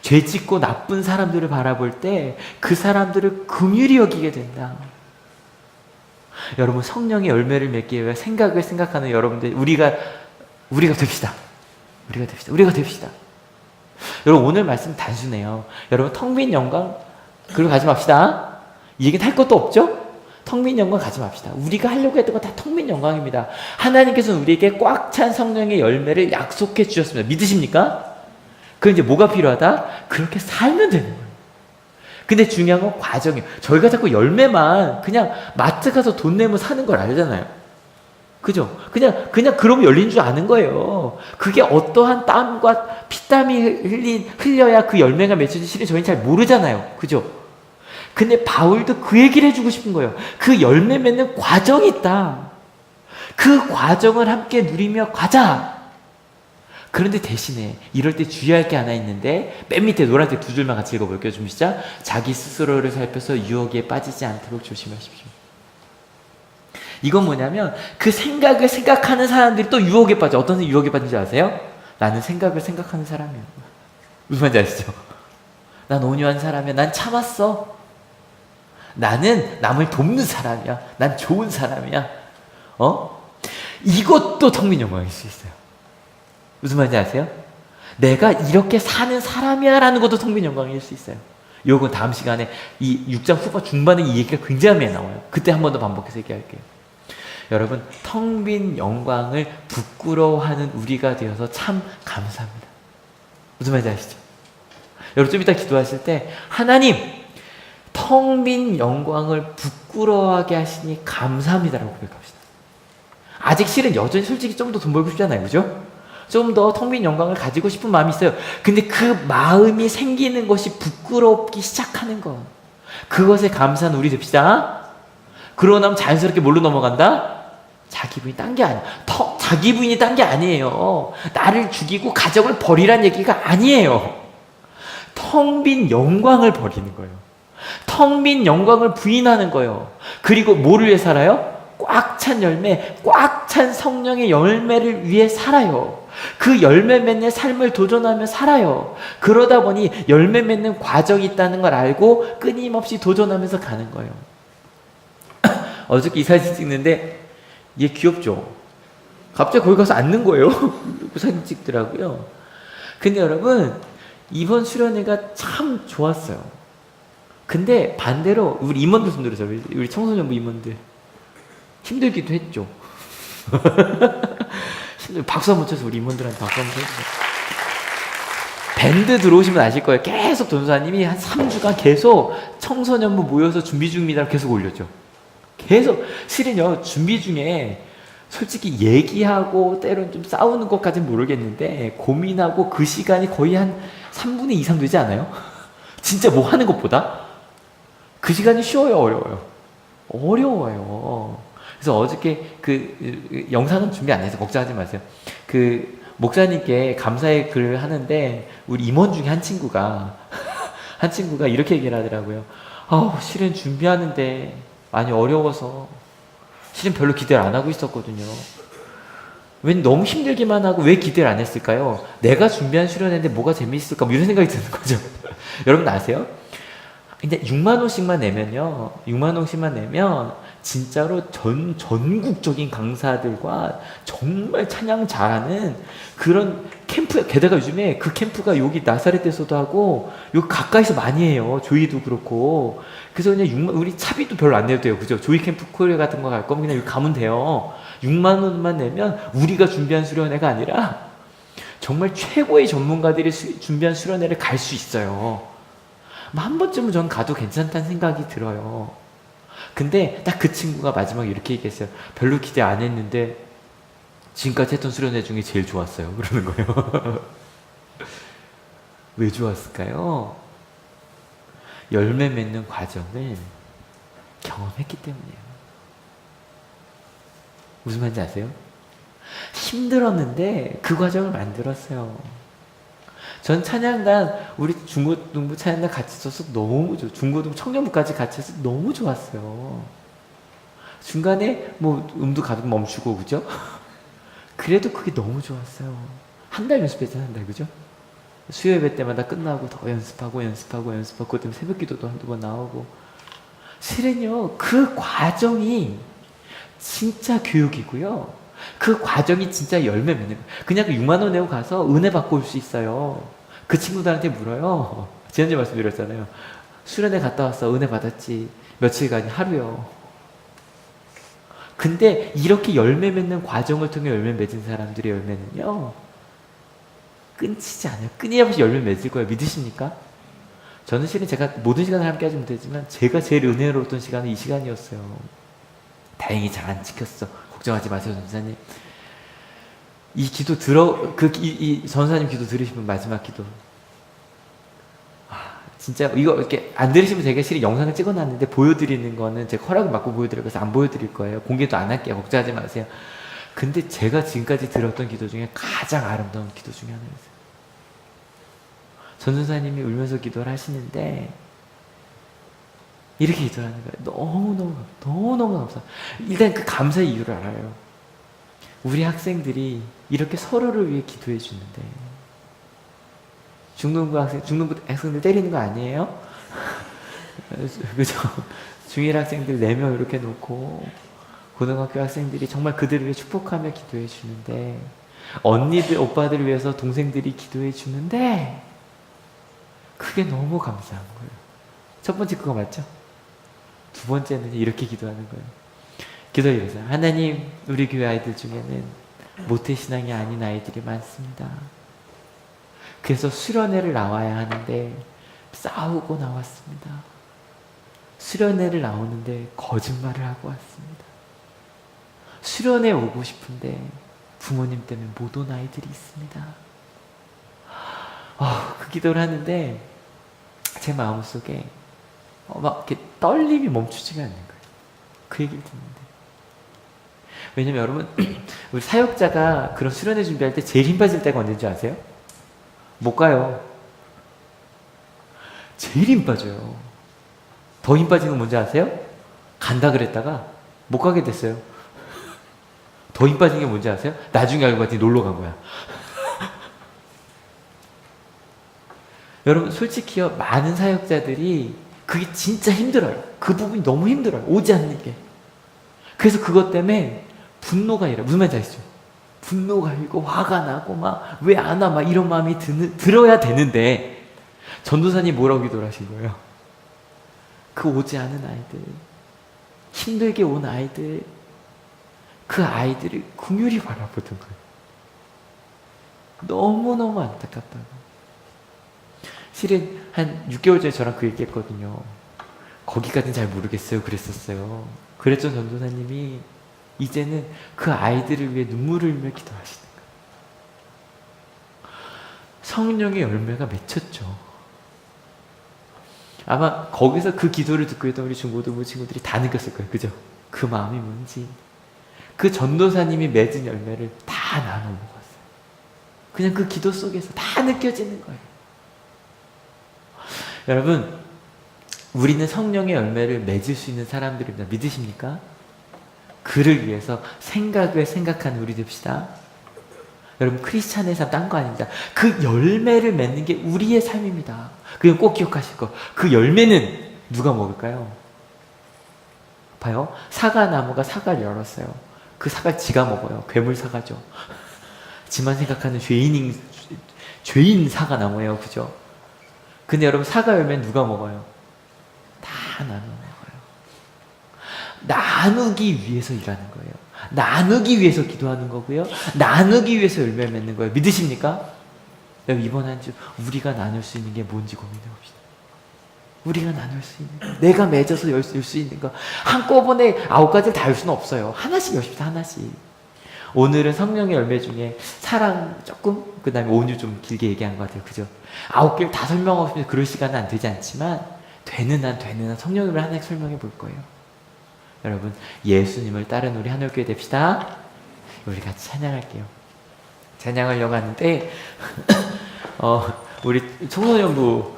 죄짓고 나쁜 사람들을 바라볼 때 그 사람들을 긍휼히 여기게 된다. 여러분 성령의 열매를 맺기 위해 생각을 생각하는 여러분들 우리가 됩시다. 우리가 됩시다. 여러분 오늘 말씀 단순해요. 여러분 텅 빈 영광 그리고 가지 맙시다. 이 얘기는 할 것도 없죠? 텅 빈 영광 가지 맙시다. 우리가 하려고 했던 건 다 텅 빈 영광입니다. 하나님께서는 우리에게 꽉 찬 성령의 열매를 약속해 주셨습니다. 믿으십니까? 그럼 이제 뭐가 필요하다? 그렇게 살면 되는 거예요. 근데 중요한 건 과정이에요. 저희가 자꾸 열매만 그냥 마트 가서 돈 내면 사는 걸 알잖아요. 그죠? 그냥 그러면 열린 줄 아는 거예요. 그게 어떠한 땀과 피땀이 흘려야 그 열매가 맺혀질지 실은 저희는 잘 모르잖아요. 그죠? 근데 바울도 그 얘기를 해주고 싶은 거예요. 그 열매 맺는 과정이 있다. 그 과정을 함께 누리며 가자. 그런데 대신에 이럴 때 주의할 게 하나 있는데 맨 밑에 노란색 두 줄만 같이 읽어볼게요. 좀 시작. 자기 스스로를 살펴서 유혹에 빠지지 않도록 조심하십시오. 이건 뭐냐면 그 생각을 생각하는 사람들이 또 유혹에 빠져. 어떤 유혹에 빠진지 아세요? 나는 생각을 생각하는 사람이야. 무슨 말인지 아시죠? 난 온유한 사람이야. 난 참았어. 나는 남을 돕는 사람이야. 난 좋은 사람이야. 이것도 텅빈 영광일 수 있어요. 무슨 말인지 아세요? 내가 이렇게 사는 사람이야 라는 것도 텅빈 영광일 수 있어요. 요건 다음 시간에 이 6장 후반 중반에 이 얘기가 굉장히 많이 나와요. 그때 한 번 더 반복해서 얘기할게요. 여러분 텅 빈 영광을 부끄러워하는 우리가 되어서 참 감사합니다. 무슨 말인지 아시죠? 여러분 좀 이따 기도하실 때 하나님 텅 빈 영광을 부끄러워하게 하시니 감사합니다라고 고백합시다. 아직 실은 여전히 솔직히 좀 더 돈 벌고 싶잖아요. 그죠? 좀 더 텅 빈 영광을 가지고 싶은 마음이 있어요. 근데 그 마음이 생기는 것이 부끄럽기 시작하는 거. 그것에 감사한 우리 됩시다. 그러고 나면 자연스럽게 뭘로 넘어간다? 자기 부인이 딴 게 아니야. 자기 부인이 딴 게 아니에요. 나를 죽이고 가정을 버리란 얘기가 아니에요. 텅 빈 영광을 버리는 거예요. 텅 빈 영광을 부인하는 거예요. 그리고 뭐를 위해 살아요? 꽉 찬 열매, 꽉 찬 성령의 열매를 위해 살아요. 그 열매 맺는 삶을 도전하며 살아요. 그러다 보니 열매 맺는 과정이 있다는 걸 알고 끊임없이 도전하면서 가는 거예요. 어저께 이 사진 찍는데 얘 귀엽죠? 갑자기 거기 가서 앉는 거예요. 그 사진 찍더라고요. 근데 여러분 이번 수련회가 참 좋았어요. 근데 반대로 우리 임원들 손들어서 우리 청소년부 임원들 힘들기도 했죠. 박수 한번 쳐서 우리 임원들한테 박수 한번 쳐주세요. 군대 들어오시면 아실 거예요. 계속 전도사님이 한 3주간 계속 청소년부 모여서 준비 중입니다. 계속 올렸죠. 계속. 실은요, 준비 중에 솔직히 얘기하고 때로는 좀 싸우는 것까지는 모르겠는데 고민하고 그 시간이 거의 한 3분의 2 이상 되지 않아요? 진짜 뭐 하는 것보다? 그 시간이 쉬워요, 어려워요? 어려워요. 그래서 어저께 그 영상은 준비 안 해서 걱정하지 마세요. 그 목사님께 감사의 글을 하는데 우리 임원 중에 한 친구가 이렇게 얘기를 하더라고요. 실은 준비하는데 많이 어려워서 실은 별로 기대를 안 하고 있었거든요. 왜 너무 힘들기만 하고 왜 기대를 안 했을까요? 내가 준비한 수련회인데 뭐가 재미있을까? 뭐 이런 생각이 드는 거죠. 여러분 아세요? 근데 6만 원씩만 내면요. 6만 원씩만 내면 진짜로 전국적인 강사들과 정말 찬양 잘하는 그런 캠프, 게다가 요즘에 그 캠프가 여기 나사렛에서도 하고 여기 가까이서 많이 해요. 조이도 그렇고. 그래서 그냥 우리 차비도 별로 안 내도 돼요. 그죠? 조이 캠프 코리아 같은 거 갈 거면 그냥 여기 가면 돼요. 6만 원만 내면 우리가 준비한 수련회가 아니라 정말 최고의 전문가들이 준비한 수련회를 갈 수 있어요. 한 번쯤은 전 가도 괜찮다는 생각이 들어요. 근데 딱 그 친구가 마지막에 이렇게 얘기했어요. 별로 기대 안 했는데 지금까지 했던 수련회 중에 제일 좋았어요. 그러는 거예요. 왜 좋았을까요? 열매 맺는 과정을 경험했기 때문이에요. 무슨 말인지 아세요? 힘들었는데 그 과정을 만들었어요. 전 찬양단, 우리 중고등부 찬양단 같이 있어서 너무 좋아. 중고등부 청년부까지 같이 해서 너무 좋았어요. 중간에 뭐 음도 가득 멈추고, 그죠? 그래도 그게 너무 좋았어요. 한 달 연습했잖아요, 한 달, 그죠? 수요 예배 때마다 끝나고 더 연습하고. 그것 때문에 새벽 기도도 한두 번 나오고. 실은요, 그 과정이 진짜 교육이고요. 그 과정이 진짜 열매 맺는 거예요. 그냥 그 6만 원 내고 가서 은혜 받고 올 수 있어요. 그 친구들한테 물어요. 지난주에 말씀드렸잖아요. 수련회 갔다 왔어. 은혜 받았지. 며칠간이 하루요. 근데 이렇게 열매 맺는 과정을 통해 열매 맺은 사람들의 열매는요. 끊치지 않아요. 끊임없이 열매 맺을 거예요. 믿으십니까? 저는 실은 제가 모든 시간을 함께 하지 못했지만 제가 제일 은혜로웠던 시간은 이 시간이었어요. 다행히 잘 안 지켰어. 걱정하지 마세요, 전사님. 이 기도 이 전사님 기도 들으시면 마지막 기도. 진짜 이거 이렇게 안 들으시면 제가 실은 영상을 찍어놨는데 보여드리는 거는 제가 허락을 받고 보여드릴 거라서 안 보여드릴 거예요. 공개도 안 할게요. 걱정하지 마세요. 근데 제가 지금까지 들었던 기도 중에 가장 아름다운 기도 중에 하나였어요. 전도사님이 울면서 기도를 하시는데 이렇게 기도를 하는 거예요. 너무너무 감사. 일단 그 감사의 이유를 알아요. 우리 학생들이 이렇게 서로를 위해 기도해 주는데 중등부 학생들 때리는 거 아니에요? 그죠? 중1 학생들 4명 이렇게 놓고 고등학교 학생들이 정말 그들을 위해 축복하며 기도해 주는데 언니들, 오빠들을 위해서 동생들이 기도해 주는데 그게 너무 감사한 거예요. 첫 번째 그거 맞죠? 두 번째는 이렇게 기도하는 거예요. 기도해주세요. 하나님, 우리 교회 아이들 중에는 모태신앙이 아닌 아이들이 많습니다. 그래서 수련회를 나와야 하는데 싸우고 나왔습니다. 수련회를 나오는데 거짓말을 하고 왔습니다. 수련회 오고 싶은데 부모님 때문에 못 온 아이들이 있습니다. 그 기도를 하는데 제 마음속에 막 이렇게 떨림이 멈추지가 않는 거예요. 그 얘기를 듣는데. 왜냐면 여러분, 우리 사역자가 그런 수련회 준비할 때 제일 힘 빠질 때가 언제인지 아세요? 못 가요. 제일 힘 빠져요. 더 힘 빠지는 건 뭔지 아세요? 간다 그랬다가 못 가게 됐어요. 더 힘 빠진 게 뭔지 아세요? 나중에 알고 봤더니 놀러 간 거야. 여러분 솔직히요, 많은 사역자들이 그게 진짜 힘들어요. 그 부분이 너무 힘들어요. 오지 않는 게. 그래서 그것 때문에 분노가 일어요. 무슨 말인지 아시죠? 분노가 일고 화가 나고 막 왜 안 와? 막 이런 마음이 들어야 되는데 전도사님 뭐라고 기도를 하신 거예요? 그 오지 않은 아이들, 힘들게 온 아이들, 그 아이들을 긍휼히 바라보던 거예요. 너무너무 안타깝다고. 실은 한 6개월 전에 저랑 그 얘기했거든요. 거기까지는 잘 모르겠어요. 그랬었어요. 그랬던 전도사님이 이제는 그 아이들을 위해 눈물을 흘며 기도하시는 거예요. 성령의 열매가 맺혔죠. 아마 거기서 그 기도를 듣고 있던 우리 중고등부 친구들이 다 느꼈을 거예요. 그죠? 그 마음이 뭔지. 그 전도사님이 맺은 열매를 다 나눠 먹었어요. 그냥 그 기도 속에서 다 느껴지는 거예요. 여러분, 우리는 성령의 열매를 맺을 수 있는 사람들입니다. 믿으십니까? 그를 위해서 생각을 생각하는 우리 됩시다. 여러분, 크리스찬의 삶 딴 거 아닙니다. 그 열매를 맺는 게 우리의 삶입니다. 그냥 꼭 기억하실 거. 그 열매는 누가 먹을까요? 봐요. 사과나무가 사과를 열었어요. 그 사과를 지가 먹어요. 괴물 사과죠. 지만 생각하는 죄인 사과나무예요. 그죠? 근데 여러분, 사과 열매는 누가 먹어요? 다 나눠 먹어요. 나누기 위해서 일하는 거예요. 나누기 위해서 기도하는 거고요. 나누기 위해서 열매 맺는 거예요. 믿으십니까? 여러분, 이번 한 주 우리가 나눌 수 있는 게 뭔지 고민해 봅시다. 우리가 나눌 수 있는 거, 내가 맺어서 열 수 있는 거, 한꺼번에 9가지를 다 열 수는 없어요. 하나씩 열십시다. 하나씩. 오늘은 성령의 열매 중에 사랑 조금, 그 다음에 온유 좀 길게 얘기한 것 같아요. 그죠? 9개를 다 설명하고 싶은데 그럴 시간은 안 되지 않지만 되는 한 성령의 열매 하나씩 설명해 볼 거예요. 여러분, 예수님을 따른 우리 한올교회 됩시다. 우리 같이 찬양할게요. 찬양하려고 하는데 우리 청소년부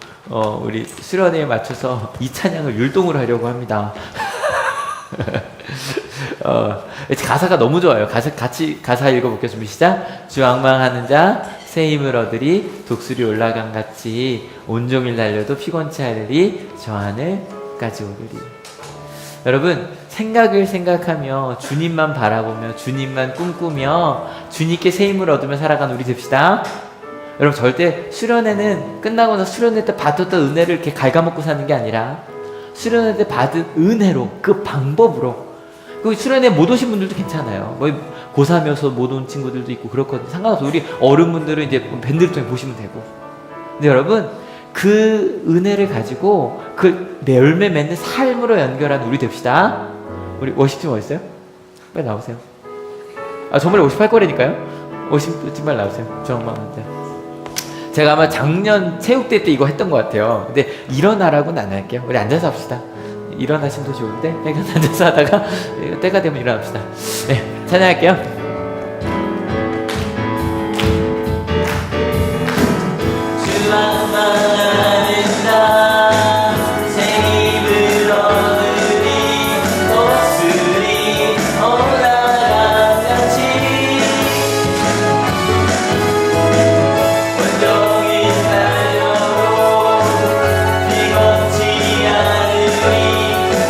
우리 수련회에 맞춰서 이 찬양을 율동으로 하려고 합니다. 가사가 너무 좋아요. 가사 읽어볼게요. 준비 시작. 주 악망하는 자 새 힘을 얻으리 독수리 올라간 같이 온종일 달려도 피곤치 않으리 저 하늘까지 오르리. 여러분, 생각을 생각하며 주님만 바라보며 주님만 꿈꾸며 주님께 새 힘을 얻으며 살아가는 우리 됩시다. 여러분, 절대 수련회는 끝나고 나서 수련회 때 받았던 은혜를 이렇게 갉아먹고 사는 게 아니라 수련회 때 받은 은혜로, 그 방법으로. 그 수련회 못 오신 분들도 괜찮아요. 뭐 고3이어서 못 온 친구들도 있고 그렇거든요. 상관없어. 우리 어른분들은 이제 밴드를 통해 보시면 되고. 근데 여러분, 그 은혜를 가지고 그 열매 맺는 삶으로 연결한 우리 됩시다. 우리 워십팀 어디 있어요? 빨리 나오세요. 저번에 50할 거라니까요. 50팀 빨리 나오세요. 정말. 제가 아마 작년 체육대 때 이거 했던 것 같아요. 근데 일어나라고는 안 할게요. 우리 앉아서 합시다. 일어나시면 더 좋은데 그냥 앉아서 하다가 때가 되면 일어납시다. 네, 찬양할게요. 주만 만나는 자 새 힘을 얻으리 독수리 올라간 같이 온종일 달려도 피곤치 않으리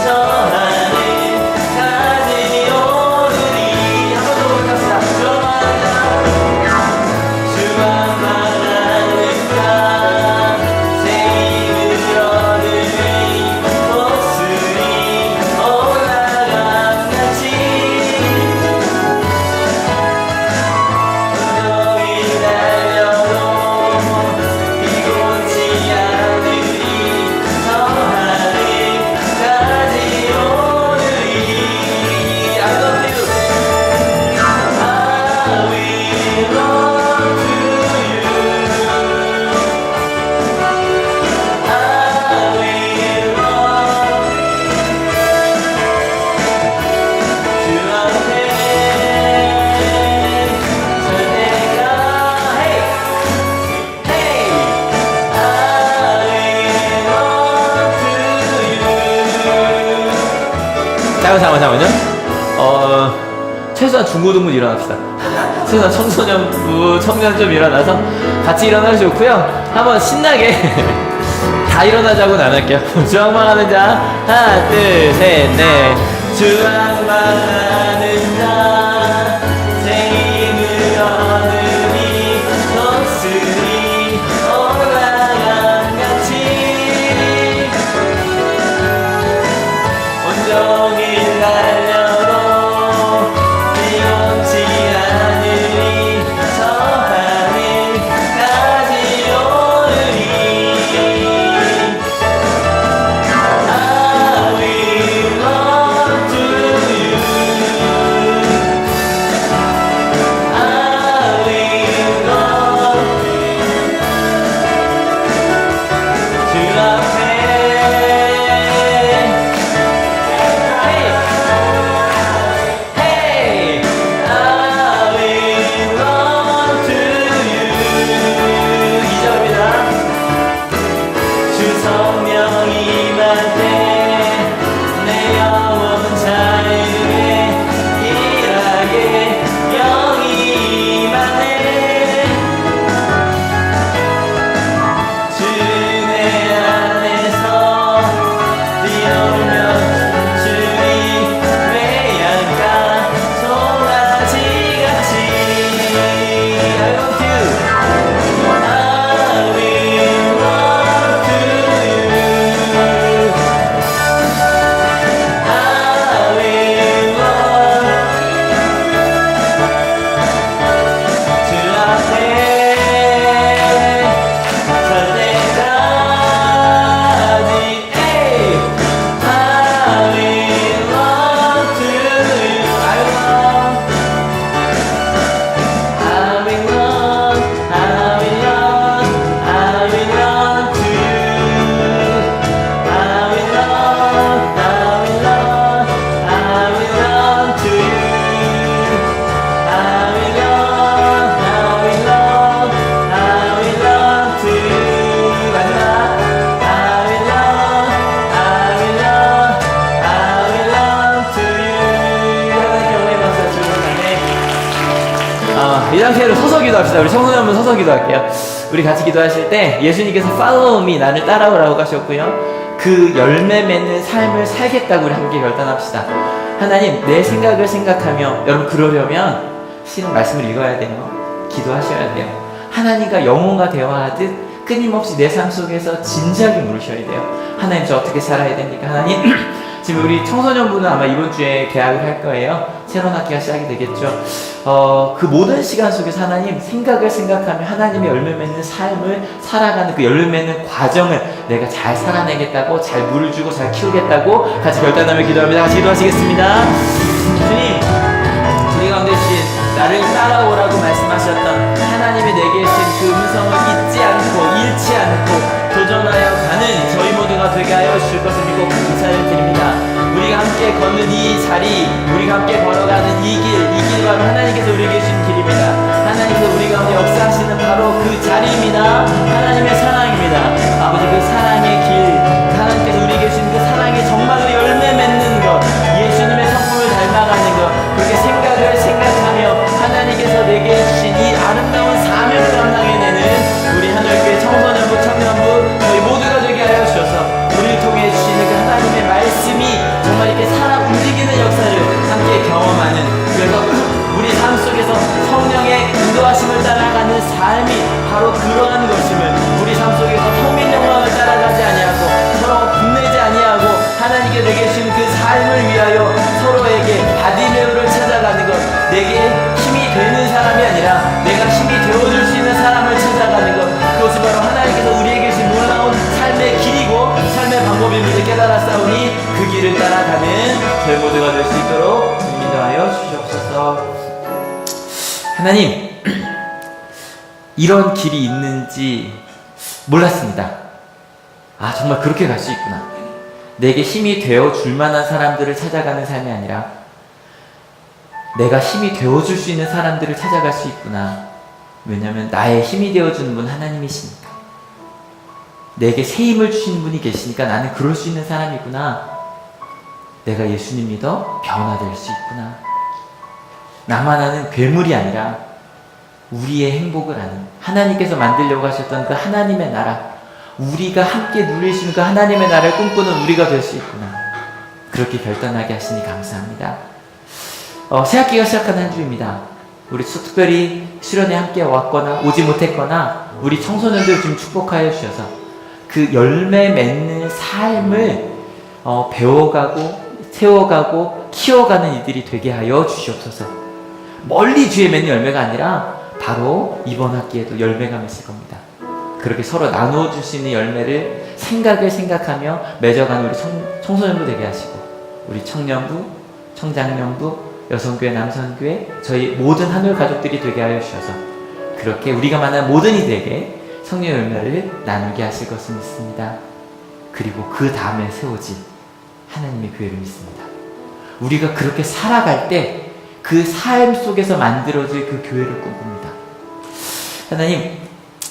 저 하늘까지 오르리. 한번 더 올라갑시다. 주만 만나는 자 새 힘을 얻으리 독수리 올라간 같이 온종일 달려도 피곤치 않으리 저 하늘까지 오르리. I love you. I will run to you. I will run 주 앞에 설 때가 hey hey I will run to you. 잠깐만요. 최소한 중고등부 일어납시다. 최소한 청소년부, 청년 좀 일어나서 같이 일어나면 좋고요. 한번 신나게 다 일어나자고는 안 할게요. 주 악망하는 자 하나 둘 셋 넷. 주 악망하는 자 새 힘을 얻으리 독수리 올라간 같이 온종일 달려도 피곤치 않으리 저 하늘까지 오르리. 기도합시다. 우리 청소년분 서서 기도할게요. 우리 같이 기도하실 때 예수님께서 follow me, 나를 따라오라고 하셨고요. 그 열매 맺는 삶을 살겠다고 우리 함께 결단합시다. 하나님, 내 생각을 생각하며, 여러분 그러려면 실은 말씀을 읽어야 돼요. 기도하셔야 돼요. 하나님과 영혼과 대화하듯 끊임없이 내 삶 속에서 진지하게 물으셔야 돼요. 하나님, 저 어떻게 살아야 됩니까? 하나님, 지금 우리 청소년분은 아마 이번 주에 개학을 할 거예요. 새로운 학기가 시작이 되겠죠. 그 모든 시간 속에서 하나님 생각을 생각하며 하나님의 열매 맺는 삶을 살아가는 그 열매 맺는 과정을 내가 잘 살아내겠다고, 잘 물을 주고 잘 키우겠다고 같이 결단하며 기도합니다. 같이 기도하시겠습니다. 주님, 우리 가운데 주신 나를 따라오라고 말씀하셨던 하나님의 내게 주신 그 음성을 잊지 않고 잃지 않고 도전하여 가는 저희 모두가 되게 하여 주실 것을 믿고 감사를 드립니다. 우리가 함께 걷는 이 자리, 우리가 함께 걸어가는 이 길 바로 하나님께서 우리에게 주신 길입니다. 하나님께서 우리 가운데 역사하시는 바로 그 자리입니다. 하나님의 사랑입니다. 아버지, 그 사랑의 길, 하나님께서 우리에게 주신 그 사랑의 정말로 열매 맺는 것, 예수님의 성품을 닮아가는 것, 그렇게 생각을 생각하며 하나님께서 내게 주신 이 아름다운 사명을 감당해내는 우리 하늘교회 청소년부, 청년부 저희 모두가 되게 하여 주셔서 우리를 통해 주시는 그 하나님의 말씀이 정말 이렇게 살아 움직이는 역사를 함께 경험하는, 그래서 우리 삶 속에서 성령의 인도하심을 따라가는 삶이 바로 그러한 것임을, 우리 삶 속에서 성민 영광을 따라가지 아니하고 서로 분내지 아니하고 하나님께 내게 주신 그 삶을 위하여 서로에게 바디메오를 찾아가는 것, 내게 힘이 되는 사람이 아니라 내가 힘이 되어줄 수 있는 사람을 찾아가는 것, 그것이 바로 하나님께서 우리에게 주신 놀라운 삶의 길이고 삶의 방법임을 깨달았사오니 그 길을 따라가는 저희 모두가 될 수 있도록 인도하여 주시옵소서. 하나님, 이런 길이 있는지 몰랐습니다. 아, 정말 그렇게 갈 수 있구나. 내게 힘이 되어줄 만한 사람들을 찾아가는 삶이 아니라 내가 힘이 되어줄 수 있는 사람들을 찾아갈 수 있구나. 왜냐하면 나의 힘이 되어주는 분 하나님이시니까. 내게 새 힘을 주시는 분이 계시니까 나는 그럴 수 있는 사람이구나. 내가 예수님 믿어 변화될 수 있구나. 나만 아는 괴물이 아니라 우리의 행복을 아는, 하나님께서 만들려고 하셨던 그 하나님의 나라, 우리가 함께 누리시는 그 하나님의 나라를 꿈꾸는 우리가 될 수 있구나. 그렇게 결단하게 하시니 감사합니다. 새학기가 시작한 한 주입니다. 우리 특별히 수련회 함께 왔거나 오지 못했거나 우리 청소년들 좀 축복하여 주셔서 그 열매 맺는 삶을 배워가고 세워가고 키워가는 이들이 되게 하여 주시옵소서. 멀리 뒤에 맺는 열매가 아니라 바로 이번 학기에도 열매가 맺을 겁니다. 그렇게 서로 나누어 줄 수 있는 열매를 생각을 생각하며 맺어가는 우리 청소년부 되게 하시고, 우리 청년부, 청장년부, 여성교회, 남성교회, 저희 모든 한올 가족들이 되게 하여 주셔서 그렇게 우리가 만난 모든 이들에게 성령 열매를 나누게 하실 것을 믿습니다. 그리고 그 다음에 세워질 하나님의 교회를 믿습니다. 우리가 그렇게 살아갈 때 그 삶 속에서 만들어질 그 교회를 꿈꿉니다. 하나님,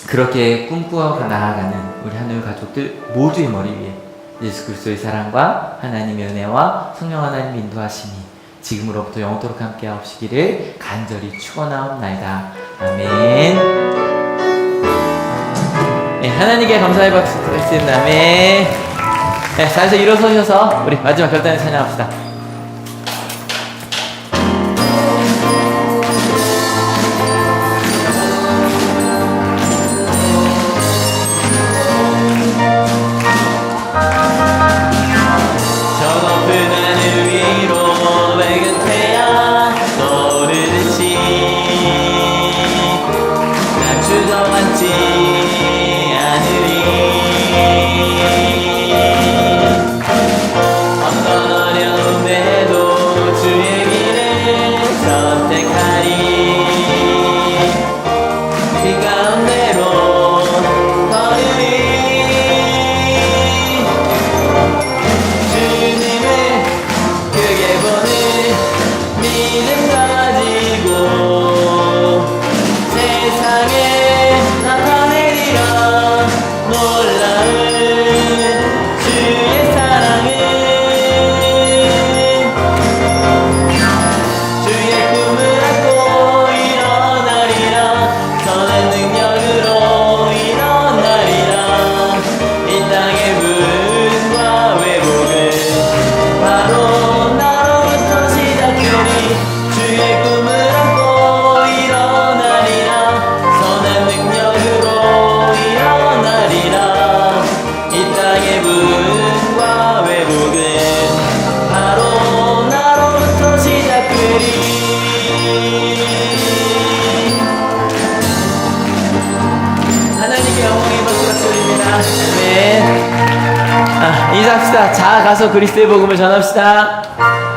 그렇게 꿈꾸어 나아가는 우리 하늘 가족들 모두의 머리 위에 예수 그리스도의 사랑과 하나님의 은혜와 성령 하나님의 인도하심이 지금으로부터 영원토록 함께 하옵시기를 간절히 축원하옵나이다. 아멘. 네, 하나님께 감사의 박수 드리겠습니다. 아멘. 네, 자리에서 일어서셔서 우리 마지막 결단을 찬양합시다. 어떤 어려움에 나가서 그리스도의 복음을 전합시다.